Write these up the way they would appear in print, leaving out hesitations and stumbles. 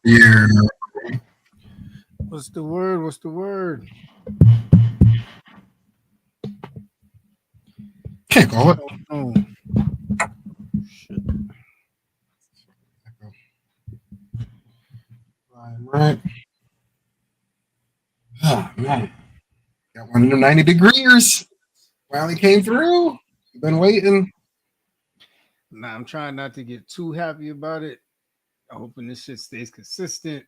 Yeah. What's the word? What's the word? Can't call it. Oh, shit. Right. Oh, man. Got one of them 90 degrees. Finally came through. Been waiting. Nah, I'm trying not to get too happy about it. I'm hoping this shit stays consistent.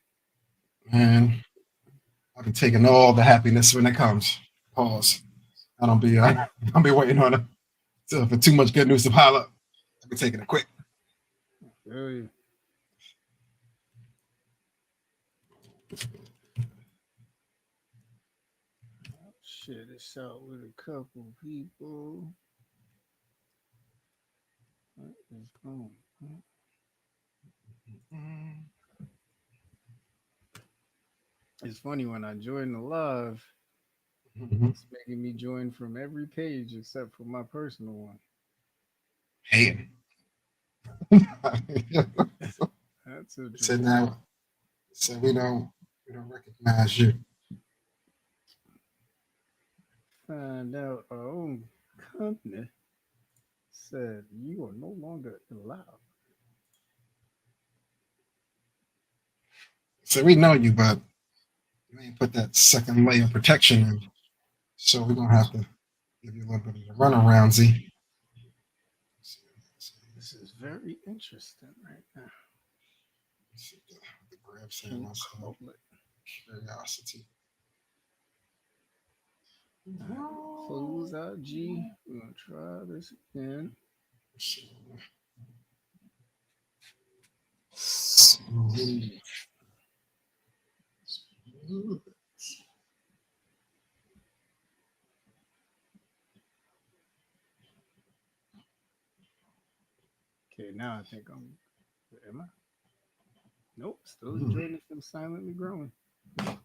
Man, I've been taking all the happiness when it comes. Pause. I don't be I'll be waiting on it. So for too much good news to pile up, I'll be taking it quick. Hey, shit, it's out with a couple people. What is going on? It's funny when I join the live, Mm-hmm. it's making me join from every page except for my personal one. Hey. That's Said interesting. now, said we don't recognize you. Find out our own company said you are no longer allowed. So we know you, but you ain't put that second layer of protection in. So we're gonna have to give you a little bit of the runaround, Z. This is very interesting right now. See the grab saying Can't myself. call it. Curiosity. All right, close out G. We're gonna try this again. Okay, now I think I'm. Am I? Nope. Still enjoying this from silently growing. I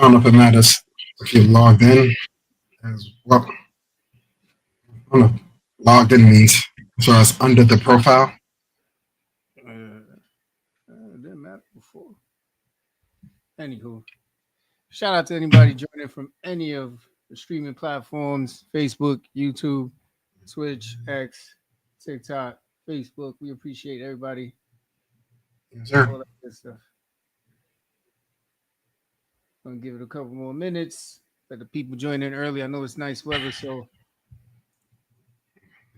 don't know if it matters if you're logged in as well. I don't know. Logged in means as far as under the profile. It didn't matter before. Anywho, shout out to anybody joining from any of the streaming platforms: Facebook, YouTube, Twitch, X, TikTok, Facebook. We appreciate everybody. Yes, sir. All that good stuff. Gonna give it a couple more minutes. Let the people join in early. I know it's nice weather, so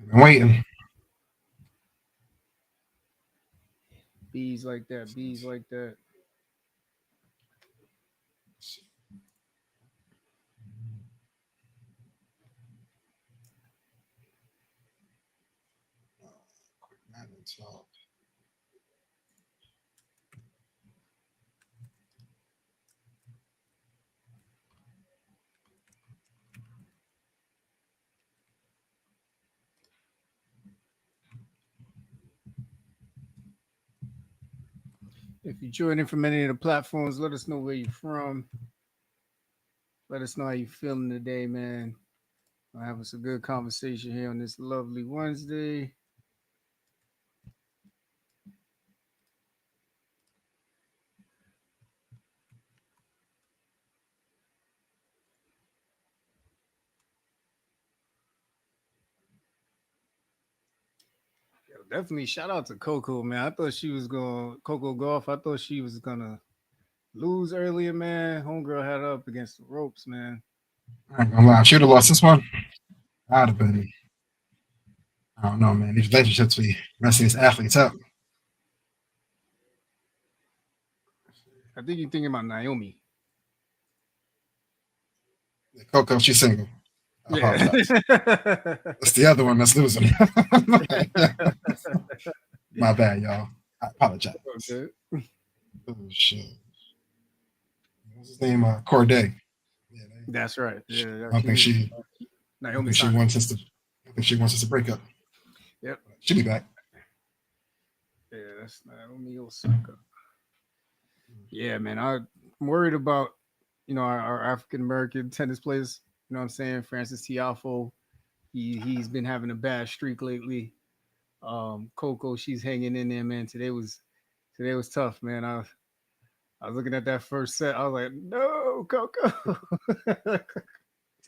Been waiting. bees like that, bees like that. If you join in from any of the platforms, let us know where you're from. Let us know how you feeling today, man. We're having some good conversation here on this lovely Wednesday. Yo, definitely shout out to Coco, man. I thought she was going Coco Golf. I thought she was gonna lose earlier, man. Homegirl had her up against the ropes, man. I ain't gonna lie. I should have lost this one. I'd have been. I don't know, man. These relationships be messing these athletes up. I think you're thinking about Naomi. Coco, she's single. I Yeah. apologize. That's the other one that's losing. My bad, y'all. I apologize. Okay. Oh shit. What's his name? Corday. Yeah, That's right. I Yeah, don't think she she. I don't Naomi think she Sana. wants us to. I think she wants us to break up. Yep. She'll be back. Yeah, that's Naomi Osaka. Yeah, man. I'm worried about, our African American tennis players. You know what I'm saying? Francis Tiafo. He's been having a bad streak lately. Coco, she's hanging in there, man. Today was tough, man. I was looking at that first set. I was like, no, Coco. But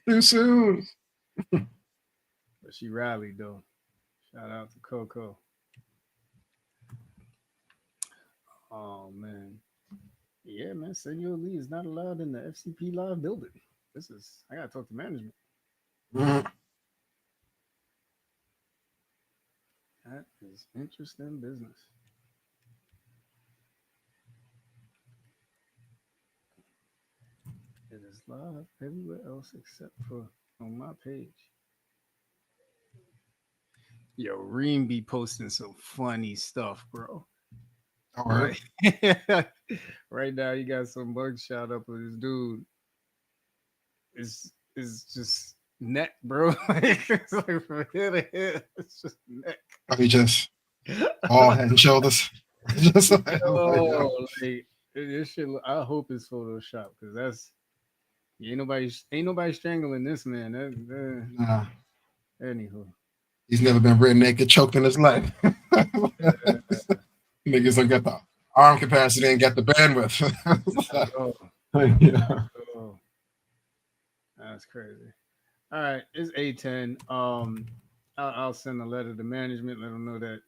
Too soon. she rallied though. Shout out to Coco. Oh man. Yeah, man. Senor Lee is not allowed in the FCP live building. I gotta talk to management. Mhm. That is interesting business. It is live everywhere else except for on my page. Yo, Reem be posting some funny stuff, bro. All right. Right, right now, you got some mugshot up of this dude. Is just neck, bro. Like, it's like from here to here, it's just neck. He just all head and shoulders. Just like, I'm like, yo. Oh, like this shit. I hope it's Photoshop because that's ain't nobody strangling this man. Nah, Anywho, he's never been rear naked, choked in his life. Niggas don't get the arm capacity and get the bandwidth. oh, Yeah. oh, that's crazy. All right, it's 8:10. I'll send a letter to management, let them know that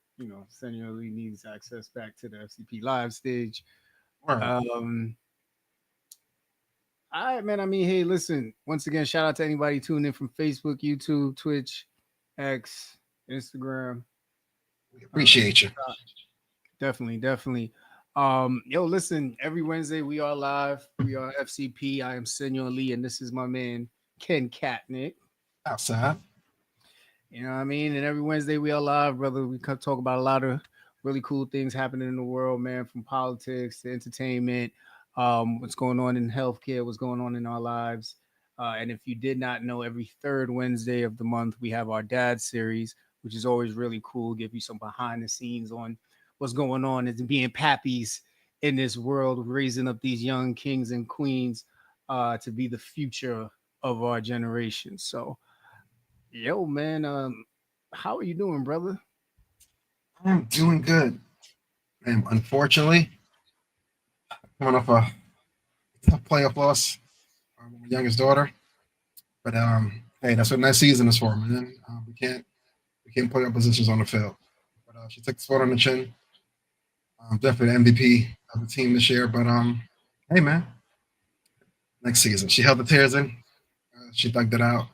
Senor Lee needs access back to the FCP live stage. All right. All right, man. I mean, hey, listen. Once again, shout out to anybody tuning in from Facebook, YouTube, Twitch, X, Instagram. We appreciate you. Definitely, definitely. Yo, listen. Every Wednesday we are live. We are FCP. I am Senor Lee, and this is my man Ken Katnick. Outside. You know what I mean? And every Wednesday we are live, brother. We come talk about a lot of really cool things happening in the world, man, from politics to entertainment, what's going on in healthcare, what's going on in our lives. And if you did not know, every third Wednesday of the month, we have our dad series, which is always really cool. Give you some behind the scenes on what's going on and being pappies in this world, raising up these young kings and queens to be the future of our generation. So, yo, man, how are you doing, brother? I'm doing good. And unfortunately, coming off a tough playoff loss with my youngest daughter. But hey, that's what next season is for, man. We can't put our positions on the field. But she took the spot on the chin. Definitely the MVP of the team this year. But hey, man, next season she held the tears in. She thugged it out.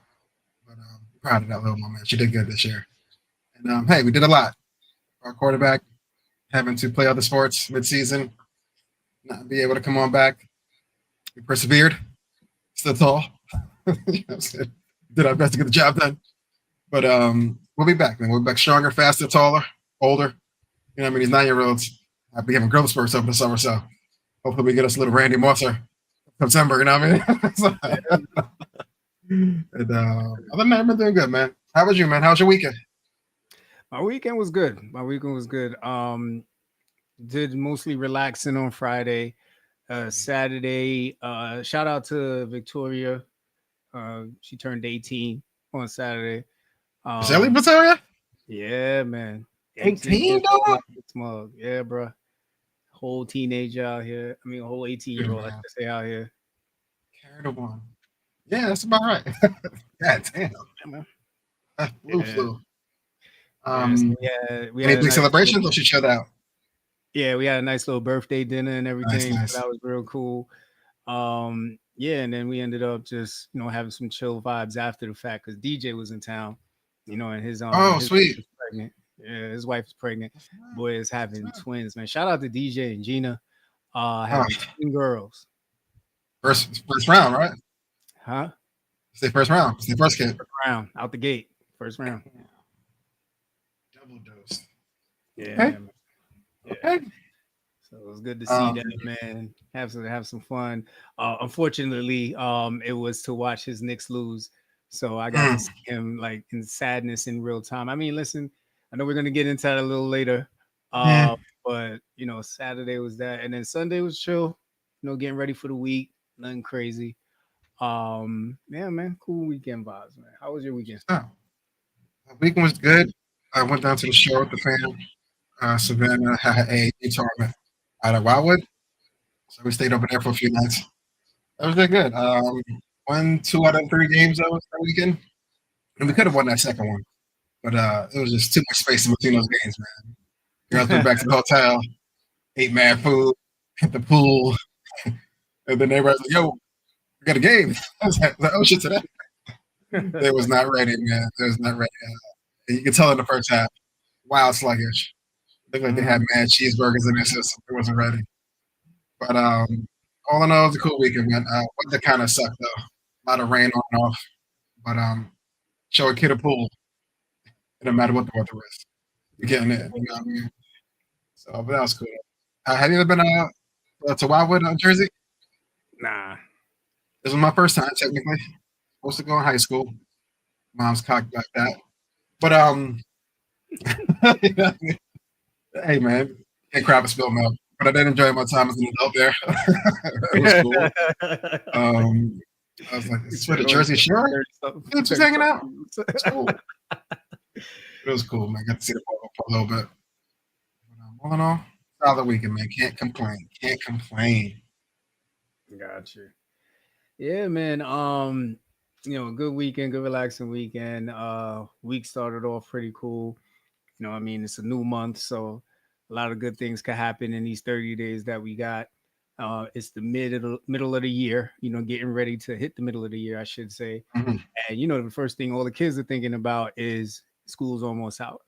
But proud of that little woman. She did good this year. And hey, we did a lot. Our quarterback having to play other sports mid-season, not be able to come on back. We persevered. Still tall. You know what I'm saying? Did our best to get the job done. But we'll be back, man. We'll be back stronger, faster, taller, older. You know what I mean? These 9-year-olds have been having growth spurts over the summer, so hopefully we get us a little Randy Mosser September, you know what I mean? So, and, other than that, I've been doing good, man. How was you, man? How was your weekend? My weekend was good. My weekend was good. Did mostly relaxing on Friday. Saturday, shout out to Victoria. She turned 18 on Saturday. Shelly Um, Victoria? yeah, man. 18 18, years old, dog? like a smug. Yeah, bro. Whole teenager out here. I mean, a whole 18-year-old, I Man, should say, out here. carried the one. Yeah, that's about right. God damn. Yeah, man. Flu, Yeah. flu. Yeah, so Um, we any had a big nice celebrations or she chilled out? yeah, we had a nice little birthday dinner and Nice, everything. So nice. that was real cool. Yeah, and then we ended up just having some chill vibes after the fact because DJ was in town, and Oh, his wife sweet. is pregnant. Yeah, his wife is pregnant. That's nice. Boy is That's having nice. twins, man. Shout out to DJ and Gina, Oh, having twin girls. first round, right? Huh? Say first round. Say first kid. First round, out the gate. First round. Double dose. Yeah, Okay. man. Yeah. Okay. So it was good to see Um, that, man. Have some fun. Unfortunately, it was to watch his Knicks lose, so I got to mm, see him like in sadness in real time. I mean, listen, I know we're gonna get into that a little later, yeah. but Saturday was that, and then Sunday was chill. Getting ready for the week. Nothing crazy. Yeah, man, cool weekend vibes, man. How was your weekend? So, the weekend was good. I went down to the shore with the fam. Savannah had a tournament out of Wildwood, so we stayed over there for a few nights. That was really good. Won 2 out of 3 games that weekend, and we could have won that second one, but it was just too much space in between those games, man. Girls went back to the hotel, ate mad food, hit the pool, and then they were like, "Yo, we got a game." I was like, "Oh shit, today." They was not ready, man. They was not ready. And you can tell in the first half, wild sluggish. Looked like they had mad cheeseburgers in their system. It wasn't ready. But all in all, it was a cool weekend, man. Weather kind of sucked though. A lot of rain on and off. But show a kid a pool. It don't matter what the weather is. We're getting it. You know what I mean? So, but that was cool. Have you ever been to Wildwood, Jersey? Nah. This was my first time, technically. Supposed to go in high school. Mom's cocked like that. But hey man, can't crap a spill milk. But I did enjoy my time as an adult there. It was cool. I was like, "It's for the Jersey Shore? Just hanging out." It's cool. It was cool, man. Got to see the ball for a little bit. But, all in all, solid weekend, man. Can't complain. Can't complain. Gotcha. Yeah, man. Good weekend, good relaxing weekend. Week started off pretty cool. I mean, it's a new month, so a lot of good things could happen in these 30 days that we got. It's the middle of the year, getting ready to hit the middle of the year, I should say. Mhm. And the first thing all the kids are thinking about is school's almost out.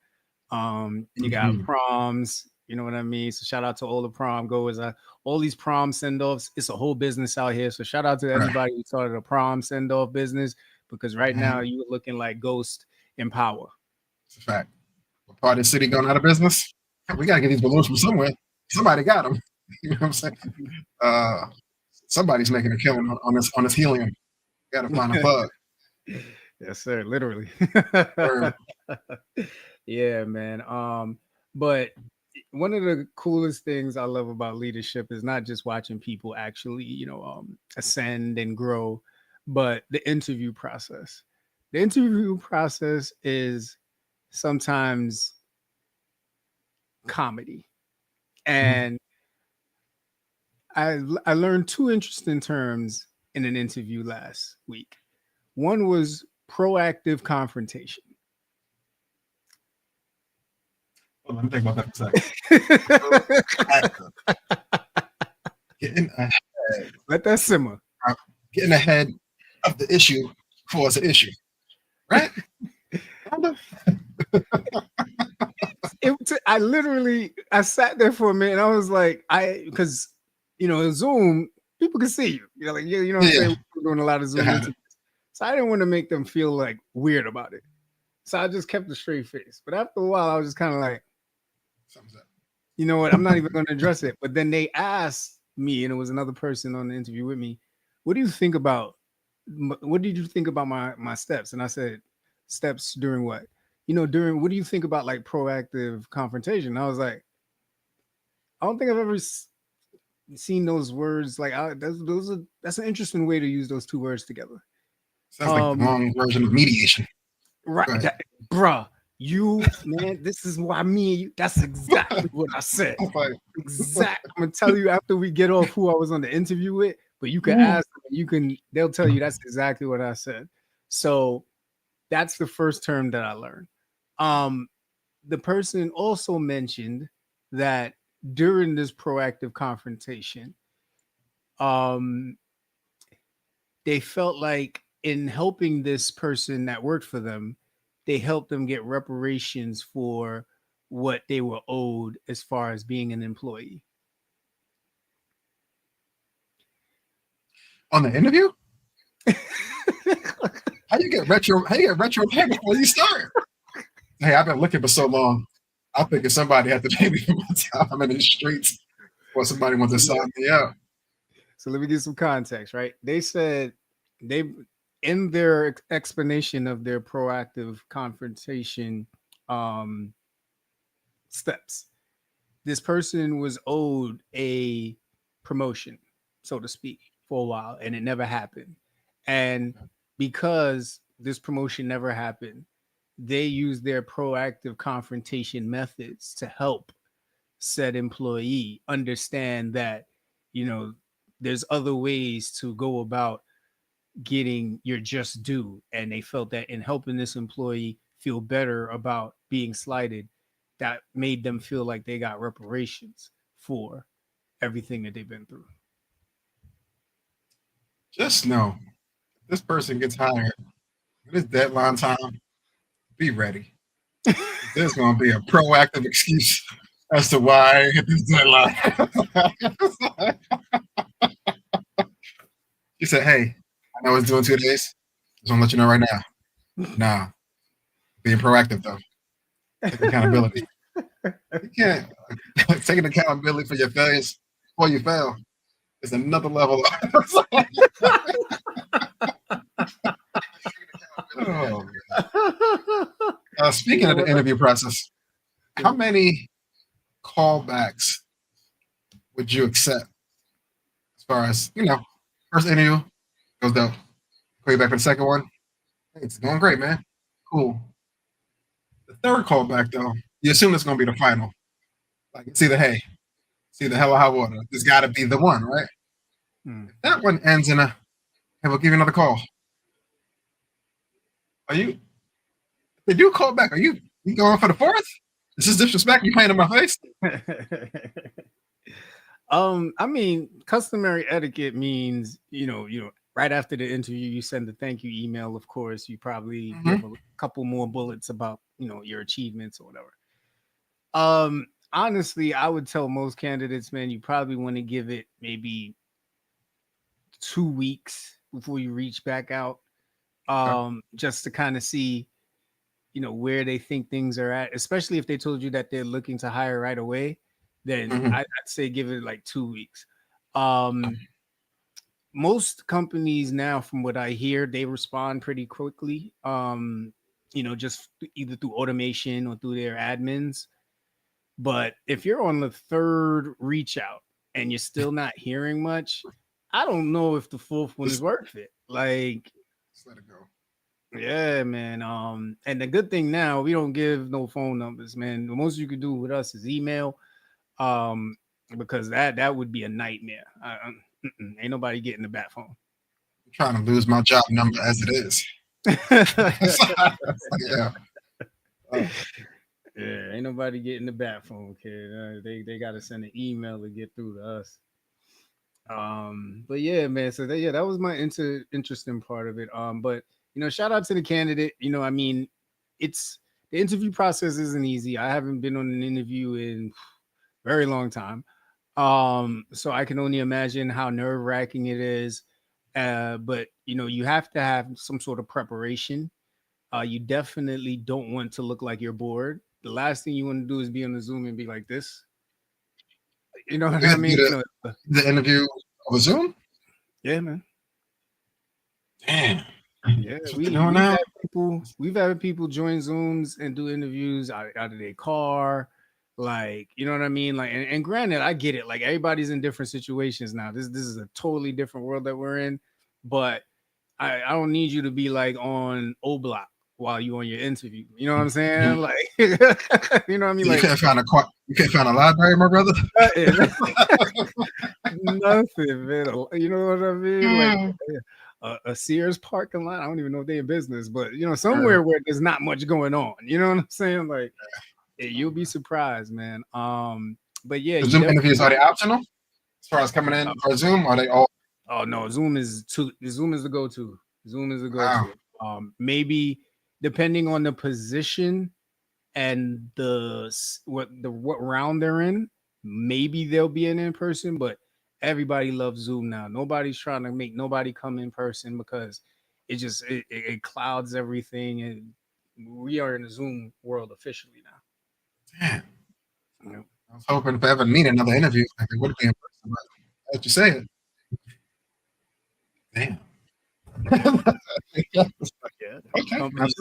You got proms, you know what I mean? So shout out to all the prom goers. All these prom send-offs, it's a whole business out here. So shout out to everybody who started a prom send-off business, because right now you're looking like Ghost in Power. It's a fact. What part of the city going out of business? We got to get these balloons from somewhere. Somebody got them. You know what I'm saying? Somebody's making a killing on this helium. Got to find a plug. Yes, sir. Literally. Yeah, man. But one of the coolest things I love about leadership is not just watching people actually, ascend and grow, but the interview process. The interview process is sometimes comedy. And I learned 2 interesting terms in an interview last week. One was proactive confrontation. Let me think about that for a second. Let that simmer. Getting ahead of the issue before it's an issue, right? I sat there for a minute and I was like, because Zoom, people can see you. What I'm saying? We're doing a lot of Zoom interviews. So I didn't want to make them feel like weird about it. So I just kept a straight face. But after a while, I was just kind of like, you know what? I'm not even going to address it. But then they asked me, and it was another person on the interview with me, what did you think about my steps? And I said, steps during what? What do you think about like proactive confrontation? And I was like, I don't think I've ever seen those words. Like, that's an interesting way to use those 2 words together. Sounds like the wrong version of mediation. Right. Bruh, man, this is why me and you, that's exactly what I said. Exactly. I'm going to tell you after we get off who I was on the interview with, but you can ask them, they'll tell you that's exactly what I said. So that's the first term that I learned. The person also mentioned that during this proactive confrontation, they felt like in helping this person that worked for them, they helped them get reparations for what they were owed as far as being an employee. On the interview? How you get retro pay before you start? Hey, I've been looking for so long. I'm thinking somebody had to pay me for my time in the streets, or somebody wants to sign me out. So let me give some context, right? They said in their explanation of their proactive confrontation steps, this person was owed a promotion, so to speak, for a while, and it never happened. And because this promotion never happened, they use their proactive confrontation methods to help said employee understand that, you know, there's other ways to go about getting your just due. And they felt that in helping this employee feel better about being slighted, that made them feel like they got reparations for everything that they've been through. Just know this person gets hired. When it's deadline time, be ready. There's going to be a proactive excuse as to why I hit this deadline. He said, "Hey, I know it's doing 2 days. Just want to let you know right now. Nah, being proactive though. Take accountability. You can't taking accountability for your failures before you fail is another level. Oh, speaking of the interview process, how many callbacks would you accept as far as, first interview goes dope. Call you back for the second one. Hey, it's going great, man. Cool. The third callback, though, you assume it's going to be the final. Like, it's either hell or high water. There's got to be the one, right? If that one ends in a, hey, we'll give you another call. If they do call back, you going for the fourth? This is disrespect. You playing in my face? I mean, customary etiquette means, right after the interview, you send a thank you email. Of course, you probably give a couple more bullets about, your achievements or whatever. Honestly, I would tell most candidates, man, you probably want to give it maybe 2 weeks before you reach back out. Just to kind of see, where they think things are at, especially if they told you that they're looking to hire right away, then I'd say give it like 2 weeks. Most companies now, from what I hear, they respond pretty quickly. Just either through automation or through their admins. But if you're on the third reach out and you're still not hearing much, I don't know if the fourth one is worth it. Like, just let it go. Yeah, man. And the good thing now, we don't give no phone numbers, man. The most you could do with us is email. Because that would be a nightmare. Ain't nobody getting the bat phone. I'm trying to lose my job number as it is. Yeah. Yeah, ain't nobody getting the bat phone, kid. They got to send an email to get through to us. But yeah, man. So that was my interesting part of it. But shout out to the candidate. I mean, it's the interview process isn't easy. I haven't been on an interview in a very long time. So I can only imagine how nerve-wracking it is. But you have to have some sort of preparation. You definitely don't want to look like you're bored. The last thing you want to do is be on the Zoom and be like this. You know what I mean? The interview over Zoom? Yeah, man. Damn. Yeah, we've had people join Zooms and do interviews out of their car. Like, you know what I mean? Like, and granted, I get it. Like, everybody's in different situations now. This is a totally different world that we're in. But I don't need you to be like on O Block while you on your interview. You know what I'm saying? Like, you know what I mean? Like, you can't find a library, my brother. Nothing, man. You know what I mean? Like a Sears parking lot. I don't even know if they're in business, but somewhere where there's not much going on. You know what I'm saying? Like, you'll be surprised, man. But yeah, the Zoom interviews, are they optional as far as coming in for Zoom? Are they all? Oh no, Zoom is the go-to. Zoom is the go-to. Wow. Maybe depending on the position and what round they're in, maybe they'll be an in-person, but everybody loves Zoom now. Nobody's trying to make nobody come in person because it clouds everything, and we are in the Zoom world officially now. Damn. I was hoping if I ever need another interview, it would be in person, but as you say it. Damn. Yeah. Okay. Companies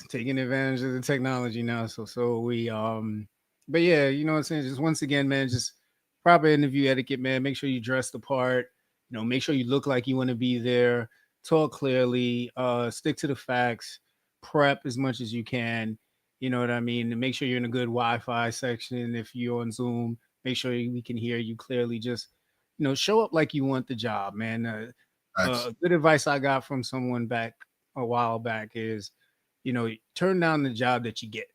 taking advantage of the technology now. So we but yeah, you know what I'm saying? Just once again, man, just proper interview etiquette, man. Make sure you dress the part, make sure you look like you want to be there, talk clearly, stick to the facts. prep as much as you can. You know what I mean? And make sure you're in a good Wi-Fi section. If you're on Zoom, make sure we can hear you clearly. Just, show up like you want the job, man. Facts. Good advice I got from someone back a while back is, turn down the job that you get.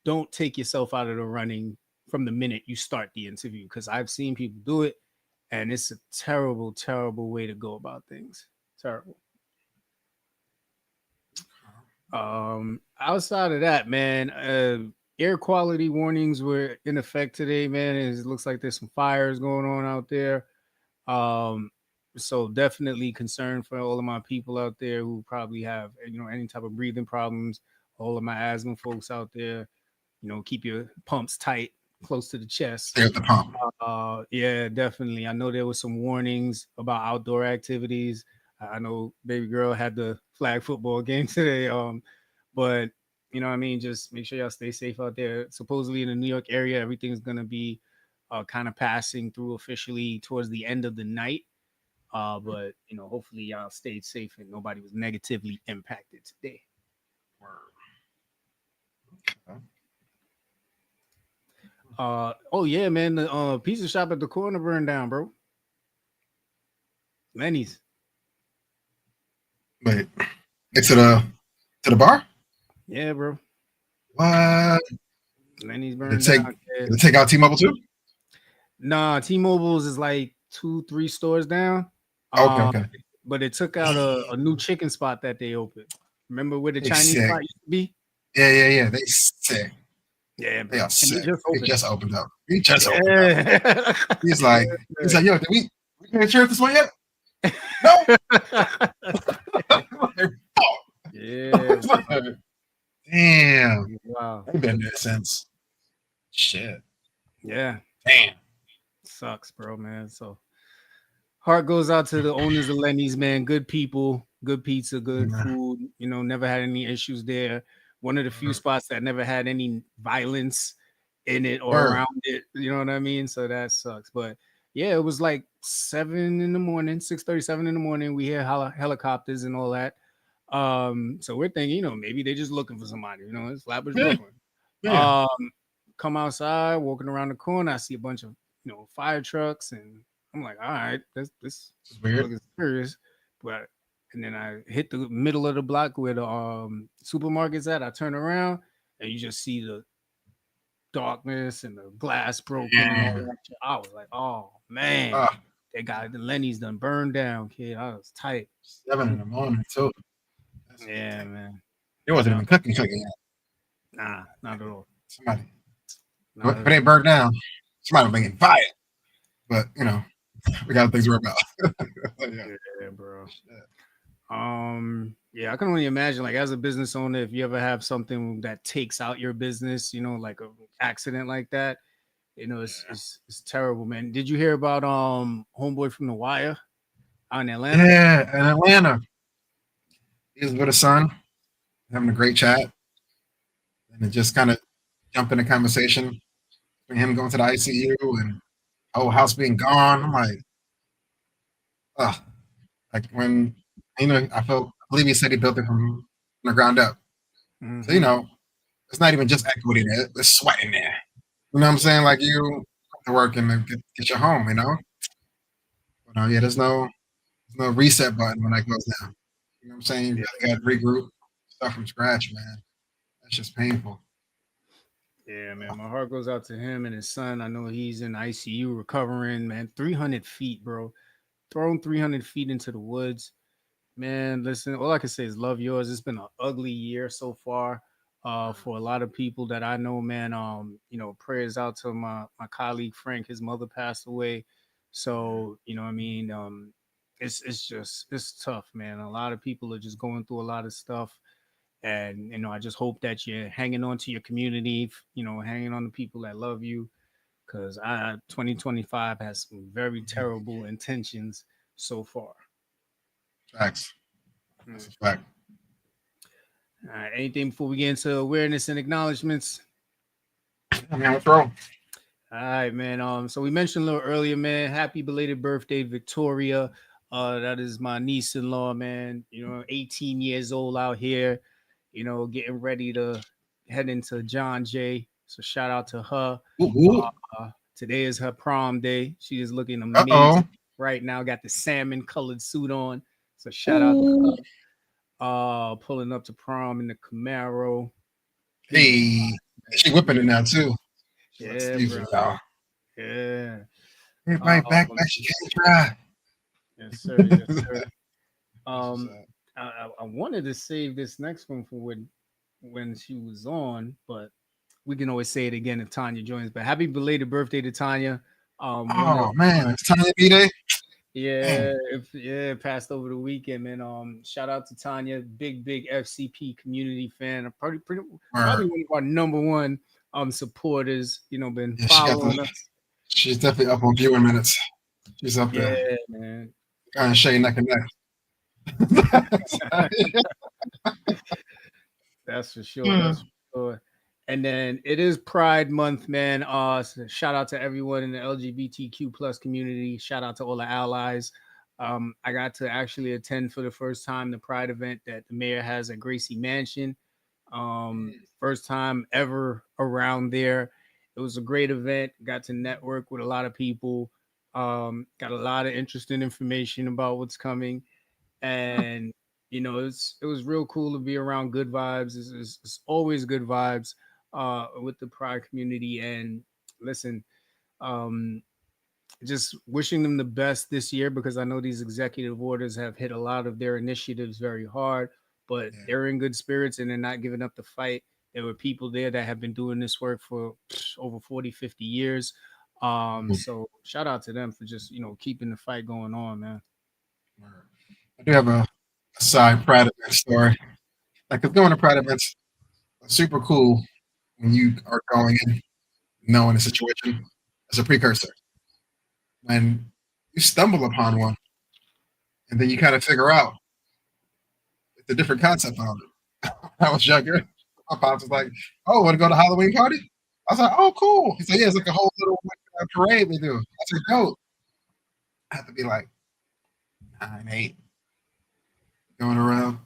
Don't take yourself out of the running from the minute you start the interview, because I've seen people do it, and it's a terrible, terrible way to go about things. Terrible. Outside of that, man, air quality warnings were in effect today, man. It looks like there's some fires going on out there. Um, so definitely concerned for all of my people out there who probably have, any type of breathing problems. All of my asthma folks out there, keep your pumps tight, close to the chest. Stay at the pump. Yeah, definitely. I know there was some warnings about outdoor activities. I know baby girl had the flag football game today. But what I mean, just make sure y'all stay safe out there. Supposedly in the New York area, everything's gonna be kind of passing through officially towards the end of the night. But hopefully y'all stayed safe and nobody was negatively impacted today. Okay. Oh yeah, man, the pizza shop at the corner burned down, bro. Lenny's. Wait, it's to the bar? Yeah, bro. What? Lenny's Did burned it take down. did it take out T-Mobile too? Nah, T-Mobile's is like 2-3 stores down. Okay, okay. But it took out a new chicken spot that they opened. Remember where the They Chinese sick. spot used to be? Yeah. They sick. Yeah, They bro. are sick. Just They opened. just opened up. He just opened up. Yeah. He's like, yo, did we pay insurance this one yet? No. Yeah. Damn. Wow. They've been there since. Shit. Yeah. Damn. Sucks, bro, man. So heart goes out to the owners of Lenny's, man. Good people, good pizza, good food. Never had any issues there. One of the few spots that never had any violence in it or around it. You know what I mean? So that sucks. But yeah, it was like 7 in the morning, 6:37 in the morning. We hear helicopters and all that. So we're thinking, maybe they're just looking for somebody. It's Flatbush, Brooklyn. Yeah. Come outside, walking around the corner, I see a bunch of fire trucks, and I'm like, all right, this is weird. Looking serious. And then I hit the middle of the block where the supermarket's at. I turn around and you just see the darkness and the glass broken. Yeah. And all that. I was like, oh man, they got the Lenny's done burned down, kid. I was tight. 7 in the morning too. Yeah, man. It wasn't even cooking yet. Nah, not at all. Somebody. If it ain't burnt down, somebody will make it fire. But we got things to worry about. Yeah, bro. Yeah, I can only imagine, like, as a business owner, if you ever have something that takes out your business, like a accident like that, it's terrible, man. Did you hear about homeboy from The Wire out in Atlanta? Yeah, in Atlanta. He was with his son, having a great chat, and it just kind of jumped in a conversation between him going to the ICU and whole house being gone. I'm like, when I believe he said he built it from the ground up. Mm-hmm. So it's not even just equity there; there's sweat in there. You know what I'm saying? Like you have to work and get your home. But yeah, there's no reset button when that goes down. You know what I'm saying? You got to regroup, start from scratch, man. That's just painful. Yeah, man. My heart goes out to him and his son. I know he's in ICU recovering, man. 300 feet, bro. Thrown 300 feet into the woods. Man, listen, all I can say is love yours. It's been an ugly year so far for a lot of people that I know, man. Prayers out to my colleague Frank. His mother passed away. So, it's tough, man. A lot of people are just going through a lot of stuff. And, I just hope that you're hanging on to your community, hanging on to people that love you. Because 2025 has some very terrible intentions so far. Facts. That's a fact. All right. Anything before we get into awareness and acknowledgments? What's wrong? All right, man. So we mentioned a little earlier, man. Happy belated birthday, Victoria. That is my niece-in-law, man. 18 years old out here. getting ready to head into John Jay. So shout out to her. Ooh. Today is her prom day. She is looking Uh-oh. amazing right now. Got the salmon colored suit on. So shout out Ooh. to her. Pulling up to prom in the Camaro. Hey, she whipping it now too. She's like, Yeah, excuse me, bro. y'all. Yeah. Everybody back, she can't try. Yes, sir. Yes, sir. That's what's Um, up. I wanted to save this next one for when she was on, but we can always say it again if Tanya joins. But happy belated birthday to Tanya. One of Oh man, it's Tanya B-Day. yeah, Man, passed over the weekend, man. Shout out to Tanya, big FCP community fan. Probably word. one of our number one supporters. Been Yeah, following us. she's definitely up on viewing minutes. She's up Yeah, there. man. Kind of Shay neck and neck. That's for sure. That's for sure. And then it is Pride Month, man. So shout out to everyone in the LGBTQ plus community. Shout out to all the allies. I got to actually attend for the first time the Pride event that the mayor has at Gracie Mansion. First time ever around there. It was a great event. Got to network with a lot of people. Got a lot of interesting information about what's coming, and it was real cool to be around good vibes. It's always good vibes with the Pride community. And listen, um, just wishing them the best this year, because I know these executive orders have hit a lot of their initiatives very hard, but Yeah. they're in good spirits and they're not giving up the fight. There were people there that have been doing this work for over 40, 50 years. So shout out to them for just, keeping the fight going on, man. I do have a side Pride event story. Like, 'cause going to Pride events are super cool when you are going in knowing the situation as a precursor. When you stumble upon one and then you kind of figure out it's a different concept on it. I was younger. My pops was like, "Oh, want to go to Halloween party?" I was like, "Oh, cool." He said, "Yeah, it's like a whole little parade they do." I said, "Dope." I have to be like 9, 8, going around.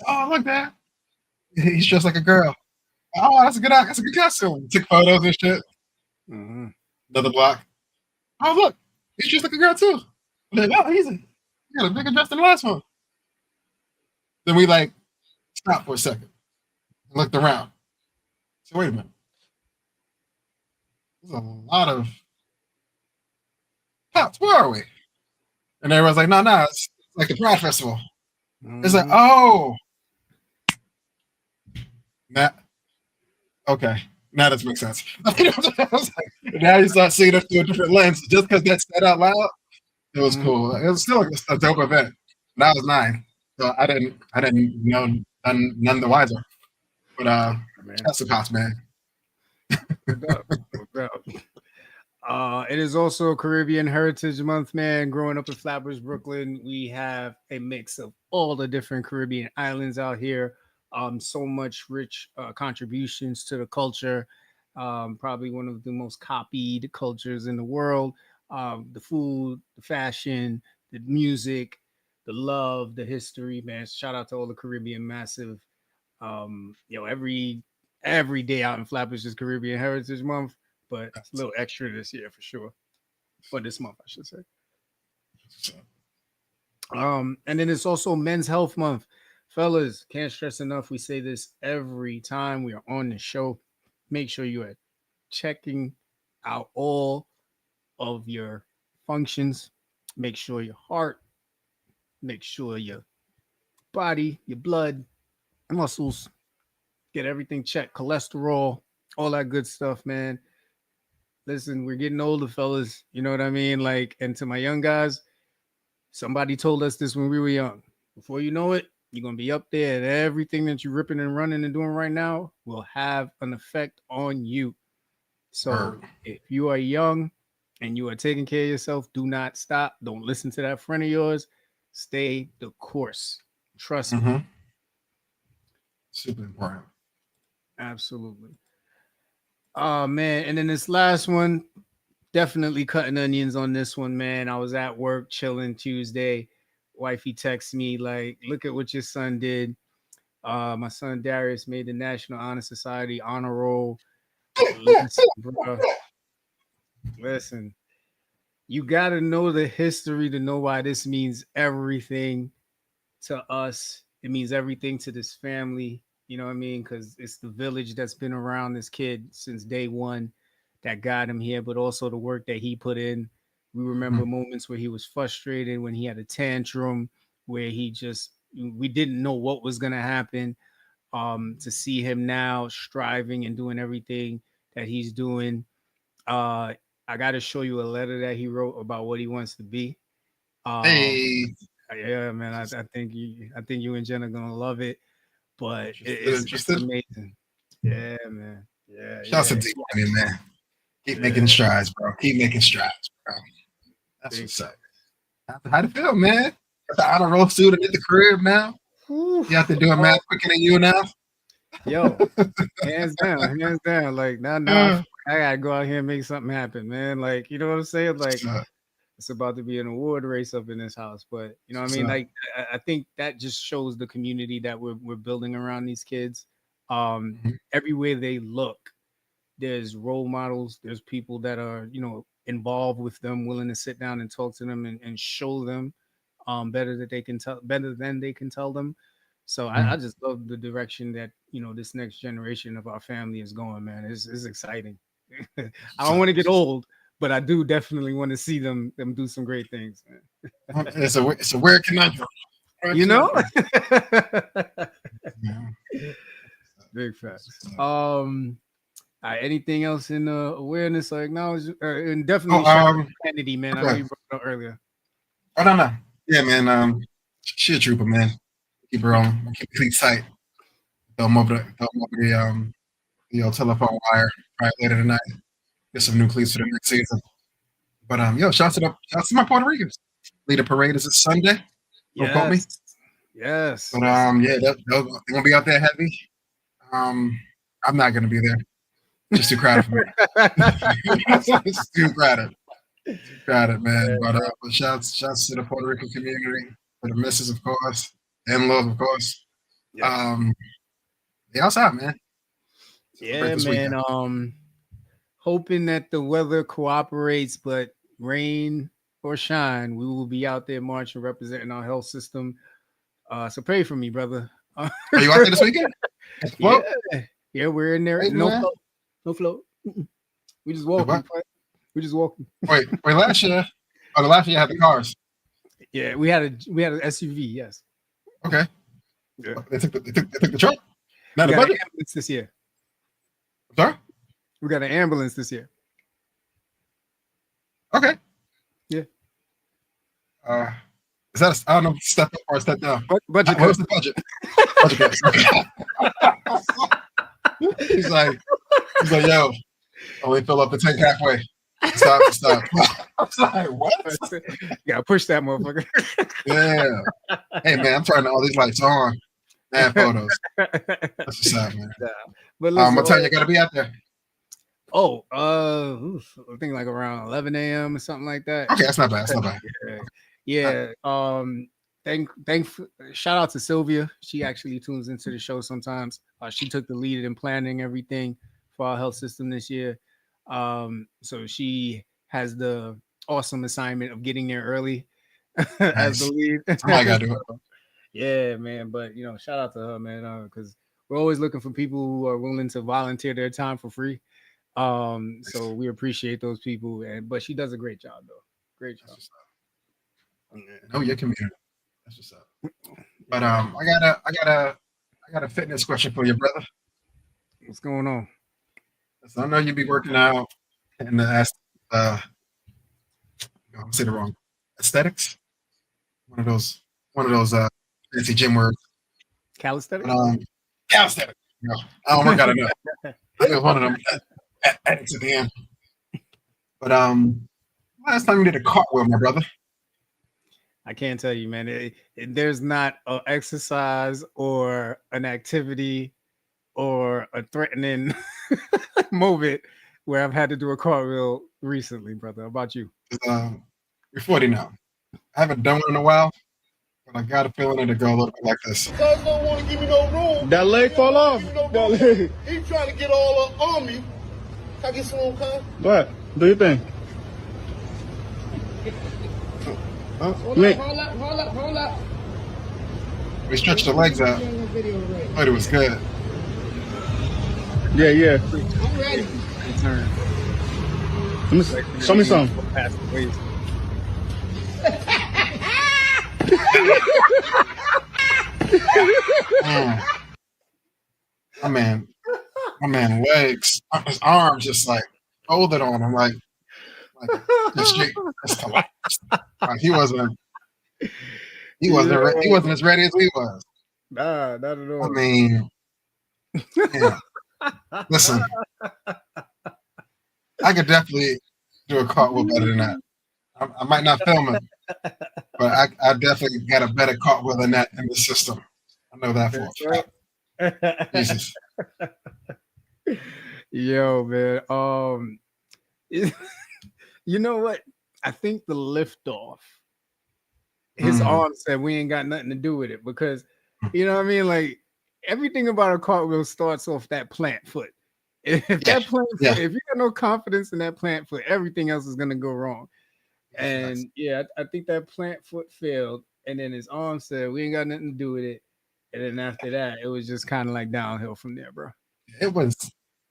Oh, look that. He's dressed like a girl. Oh, that's a good costume. Took photos and shit. Mm-hmm. Another block. Oh, look, he's dressed like a girl too. I'm like, oh, he got a bigger dress than the last one. Then we like stopped for a second and looked around. So wait a minute. There's a lot of cops. Where are we? And everyone's like, no, it's like the Pride Festival. It's like, Mm-hmm. oh, that okay. Now this makes sense. Now you start seeing it through a different lens. Just because that said out loud, it was cool. It was still a dope event. And I was 9, so I didn't know none the wiser. But Man. that's the cops, man. No doubt. No doubt. It is also Caribbean Heritage Month, man. Growing up in Flatbush, Brooklyn, we have a mix of all the different Caribbean islands out here. So much rich contributions to the culture. Probably one of the most copied cultures in the world. The food, the fashion, the music, the love, the history, man. Shout out to all the Caribbean massive. Every day out in Flatbush is Caribbean Heritage Month, but it's a little extra this year for sure. Or this month, I should say. And then it's also Men's Health Month. Fellas, can't stress enough. We say this every time we are on the show. Make sure you are checking out all of your functions. Make sure your heart, make sure your body, your blood, muscles, get everything checked. Cholesterol, all that good stuff, man. Listen, we're getting older, fellas. You know what I mean? Like, and to my young guys, somebody told us this when we were young. Before you know it, you're gonna be up there, and everything that you're ripping and running and doing right now will have an effect on you. So if you are young and you are taking care of yourself, do not stop. Don't listen to that friend of yours. Stay the course. Trust me. Super important. Absolutely. Oh man. And then this last one, definitely cutting onions on this one, man. I was at work chilling Tuesday. Wifey texts me like, "Look at what your son did." My son Darius made the National Honor Society honor roll. Listen, bro. Listen, you got to know the history to know why this means everything to us. It means everything to this family. You know what I mean? Because it's the village that's been around this kid since day one that got him here, but also the work that he put in. We remember moments where he was frustrated, when he had a tantrum, where we didn't know what was going to happen. To see him now striving and doing everything that he's doing. I got to show you a letter that he wrote about what he wants to be. Um, Hey, yeah, man, I think you and Jen are gonna love it. But it's interested. amazing. Yeah, man. Yeah, Shouts to yeah, D Money, man. Keep making yeah. strides, bro. Keep making strides, bro. That's Big what's up. facts. How'd it feel, man? Got the honor roll student at the crib now. Whew. You out there doing math quicker than you now? Yo, hands down, hands down. Like now Uh, I gotta go out here and make something happen, man. Like, you know what I'm saying? Like, so, it's about to be an award race up in this house. But you know what I mean? so, Like, I think that just shows the community that we're building around these kids. mhm, Everywhere they look, there's role models, there's people that are, involved with them, willing to sit down and talk to them and show them better than they can tell them. So I mhm. just love the direction that this next generation of our family is going, man. It's exciting. I don't So, want to get old, but I do definitely want to see them do some great things, man. it's a weird conundrum. Weird You know? conundrum. Yeah. Big facts. Anything else in awareness or acknowledge, and definitely Oh, shout out to Kennedy, man. I know okay. you brought it up earlier. Oh, no. Yeah, man. She a trooper, man. Keep her on. Keep the tight. Throw them over the telephone wire right later tonight. Get some new cleats for the next season. But shouts to my Puerto Ricans. Leader parade is this Sunday. Don't quote me. Yes, yes, But yes. yeah, they're gonna be out there heavy. I'm not gonna be there. Just too crowded for me. It's too crowded. Too crowded, man. But shouts to the Puerto Rican community, for the missus, of course, and love, of course. Yes. They outside, man. Celebrate Yeah, this man. weekend. Hoping that the weather cooperates, but rain or shine, we will be out there marching, representing our health system. So pray for me, brother. Are you out there this weekend? Yeah, Float? yeah, we're in there. Hey, No man. float, no float. We just Wait, walking. what? We just walking. Wait. Last year. Oh, the last year you had the cars. Yeah, we had an SUV. Yes. Okay. Yeah. They took the truck. Not We the got an budget. ambulance this year. Sorry. We got an ambulance this year. Okay. Yeah. Is that I don't know, step up or step down? Budget What was cut. the budget? Budget cuts. He's like, yo, only fill up the tank halfway. Stop. I was like, what? You gotta push that motherfucker. Yeah. Hey, man, I'm turning all these lights on. Man, photos. That's what's up, man. But listen, What time you gotta be out there? I think like around 11 a.m. or something like that. Okay, that's not bad. That's not bad. Yeah. Shout out to Sylvia. She actually tunes into the show sometimes. She took the lead in planning everything for our health system this year. So she has the awesome assignment of getting there early as the lead. Somebody gotta do it. Yeah, man. But shout out to her, man, because we're always looking for people who are willing to volunteer their time for free. So we appreciate those people, but she does a great job, though. Great job. Know your community. That's what's up. But I got a fitness question for you, brother. What's going on? So I know you be working out in the I'll say the wrong aesthetics. One of those fancy gym words. Calisthenics? Calisthenics. I don't work out enough. I think one of them edits at the end. But last time you did a cartwheel, my brother. I can't tell you, man. There's not an exercise or an activity or a threatening moment where I've had to do a cartwheel recently, brother. How about you? You're 40 now. I haven't done one in a while. But I got a feeling it'll go a little bit like this. Cuz don't want to give me no room. That leg fall off. That leg. He trying to get all up on me. Can I get some room, cuz? Go ahead. Do your thing. Hold up. We stretched the legs out. Thought it was good. Yeah. I'm ready. Show me some. My man legs, his arms just like folded on him, like just straight, just collapsed. Like he wasn't as ready as we was. Nah, not at all. I mean, yeah. Listen, I could definitely do a cartwheel better than that. I might not film it, but I definitely got a better cartwheel than that in the system. I know that for a fact. Jesus. Yo, man. You know what? I think the liftoff, his arm said we ain't got nothing to do with it because, you know what I mean? Like everything about a cartwheel starts off that plant foot. If that plant foot, if you got no confidence in that plant foot, everything else is gonna go wrong. And yeah, I think that plant foot failed, and then his arm said we ain't got nothing to do with it. And then after that, it was just kind of like downhill from there, bro. It was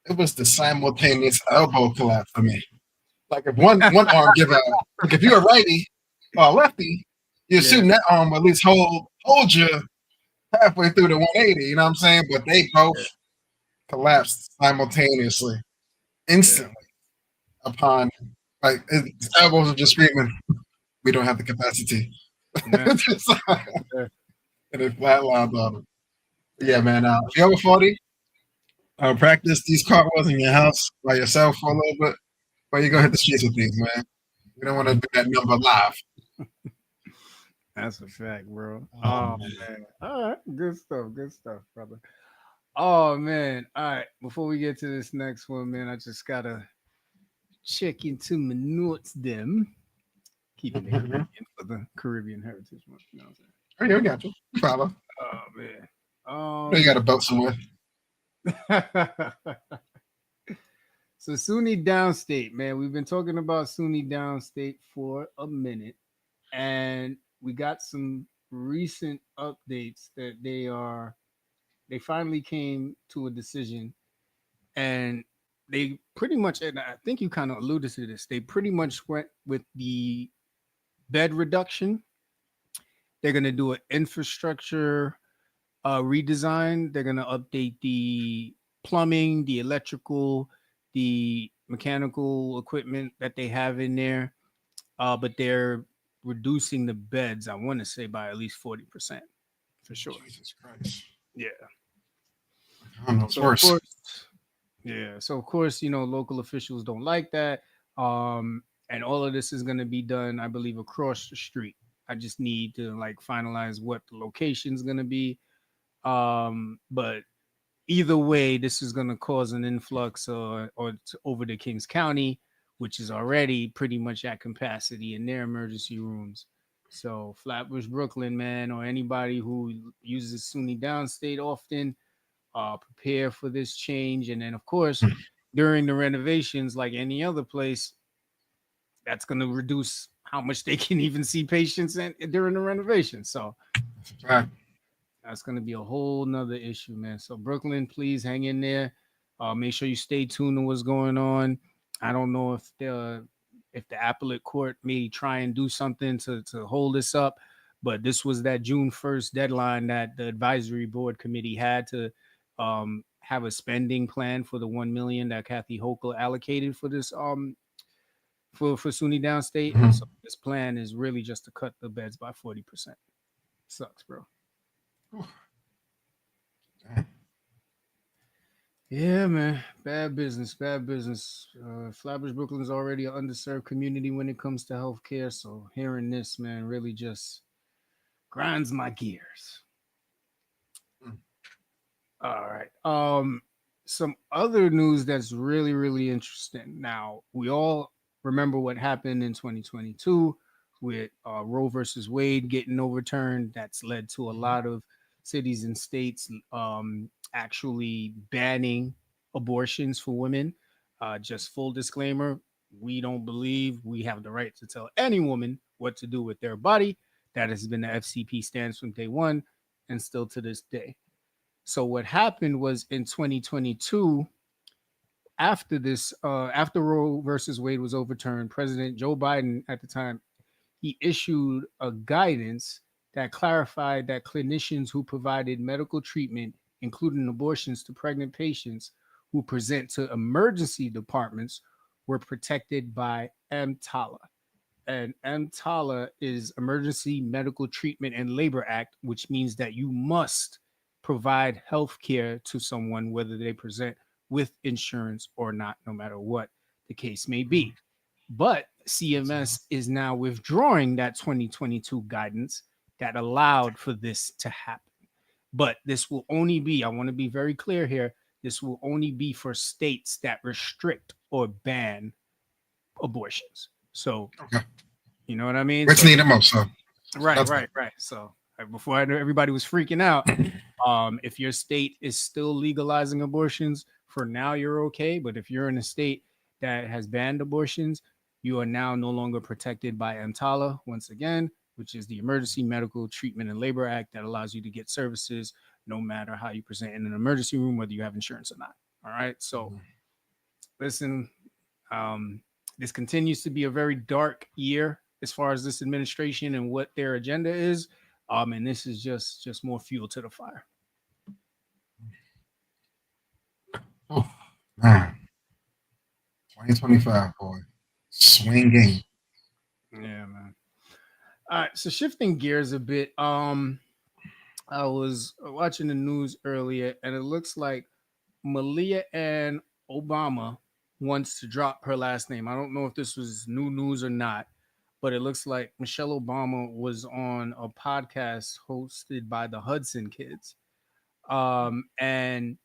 the simultaneous elbow collapse for me. Like if one arm give out, like if you're a righty or a lefty, you're shooting that arm at least hold you halfway through the 180. You know what I'm saying? But they both collapsed simultaneously, instantly. Upon like his elbows are just screaming, "We don't have the capacity," and it flatlined on him. Yeah, man. If you're over 40, practice these cartwheels in your house by yourself for a little bit. But you're gonna hit the streets with these, man. You don't want to do that number live. That's a fact, bro. Oh man. All right. Good stuff, brother. Oh man. All right. Before we get to this next one, man, I just gotta check into my notes them. Keeping it Caribbean for the Caribbean Heritage Month. You know what I'm saying? Oh, yeah, we got you. Follow. Oh man. You got a boat somewhere. So SUNY Downstate, man, we've been talking about SUNY Downstate for a minute, and we got some recent updates that they finally came to a decision, and they pretty much, and I think you kind of alluded to this, they pretty much went with the bed reduction. They're going to do an infrastructure redesign. They're going to update the plumbing, the electrical, the mechanical equipment that they have in there, but they're reducing the beds, I want to say, by at least 40% for sure. Jesus Christ. Yeah. I don't know, it's worse. So of course, you know, local officials don't like that. And all of this is going to be done, I believe, across the street. I just need to like finalize what the location is going to be. But either way, this is going to cause an influx over to Kings County, which is already pretty much at capacity in their emergency rooms. So Flatbush, Brooklyn, man, or anybody who uses SUNY Downstate often, prepare for this change. And then, of course, during the renovations, like any other place, that's going to reduce how much they can even see patients during the renovation. So that's going to be a whole nother issue, man. So Brooklyn, please hang in there. Make sure you stay tuned to what's going on. I don't know if the appellate court may try and do something to hold this up, but this was that June 1st deadline that the advisory board committee had to have a spending plan for the $1 million that Kathy Hochul allocated for this for SUNY Downstate. Mm-hmm. So this plan is really just to cut the beds by 40%. Sucks, bro. Yeah, man. Bad business. Flatbush, Brooklyn's already an underserved community when it comes to healthcare. So hearing this, man, really just grinds my gears. All right. Some other news that's really, really interesting. Now, we all remember what happened in 2022 with Roe versus Wade getting overturned. That's led to a lot of cities and states actually banning abortions for women. Just full disclaimer, we don't believe we have the right to tell any woman what to do with their body. That has been the FCP stance from day one and still to this day. So what happened was in 2022, after Roe versus Wade was overturned, President Joe Biden at the time, he issued a guidance that clarified that clinicians who provided medical treatment, including abortions to pregnant patients who present to emergency departments, were protected by EMTALA. And EMTALA is Emergency Medical Treatment and Labor Act, which means that you must provide health care to someone, whether they present with insurance or not, no matter what the case may be. But CMS is now withdrawing that 2022 guidance that allowed for this to happen. But this will only be, I want to be very clear here, this will only be for states that restrict or ban abortions. So, Okay. you know what I mean? Which So, need the most, so right. So before I know everybody was freaking out, if your state is still legalizing abortions, for now you're okay. But if you're in a state that has banned abortions, you are now no longer protected by EMTALA once again, which is the Emergency Medical Treatment and Labor Act that allows you to get services no matter how you present in an emergency room, whether you have insurance or not. All right. So listen, this continues to be a very dark year as far as this administration and what their agenda is. And this is just more fuel to the fire. Oh, man. 2025, boy. Swinging. Yeah, man. All right. So shifting gears a bit. I was watching the news earlier, and it looks like Malia Ann Obama wants to drop her last name. I don't know if this was new news or not, but it looks like Michelle Obama was on a podcast hosted by the Hudson Kids. And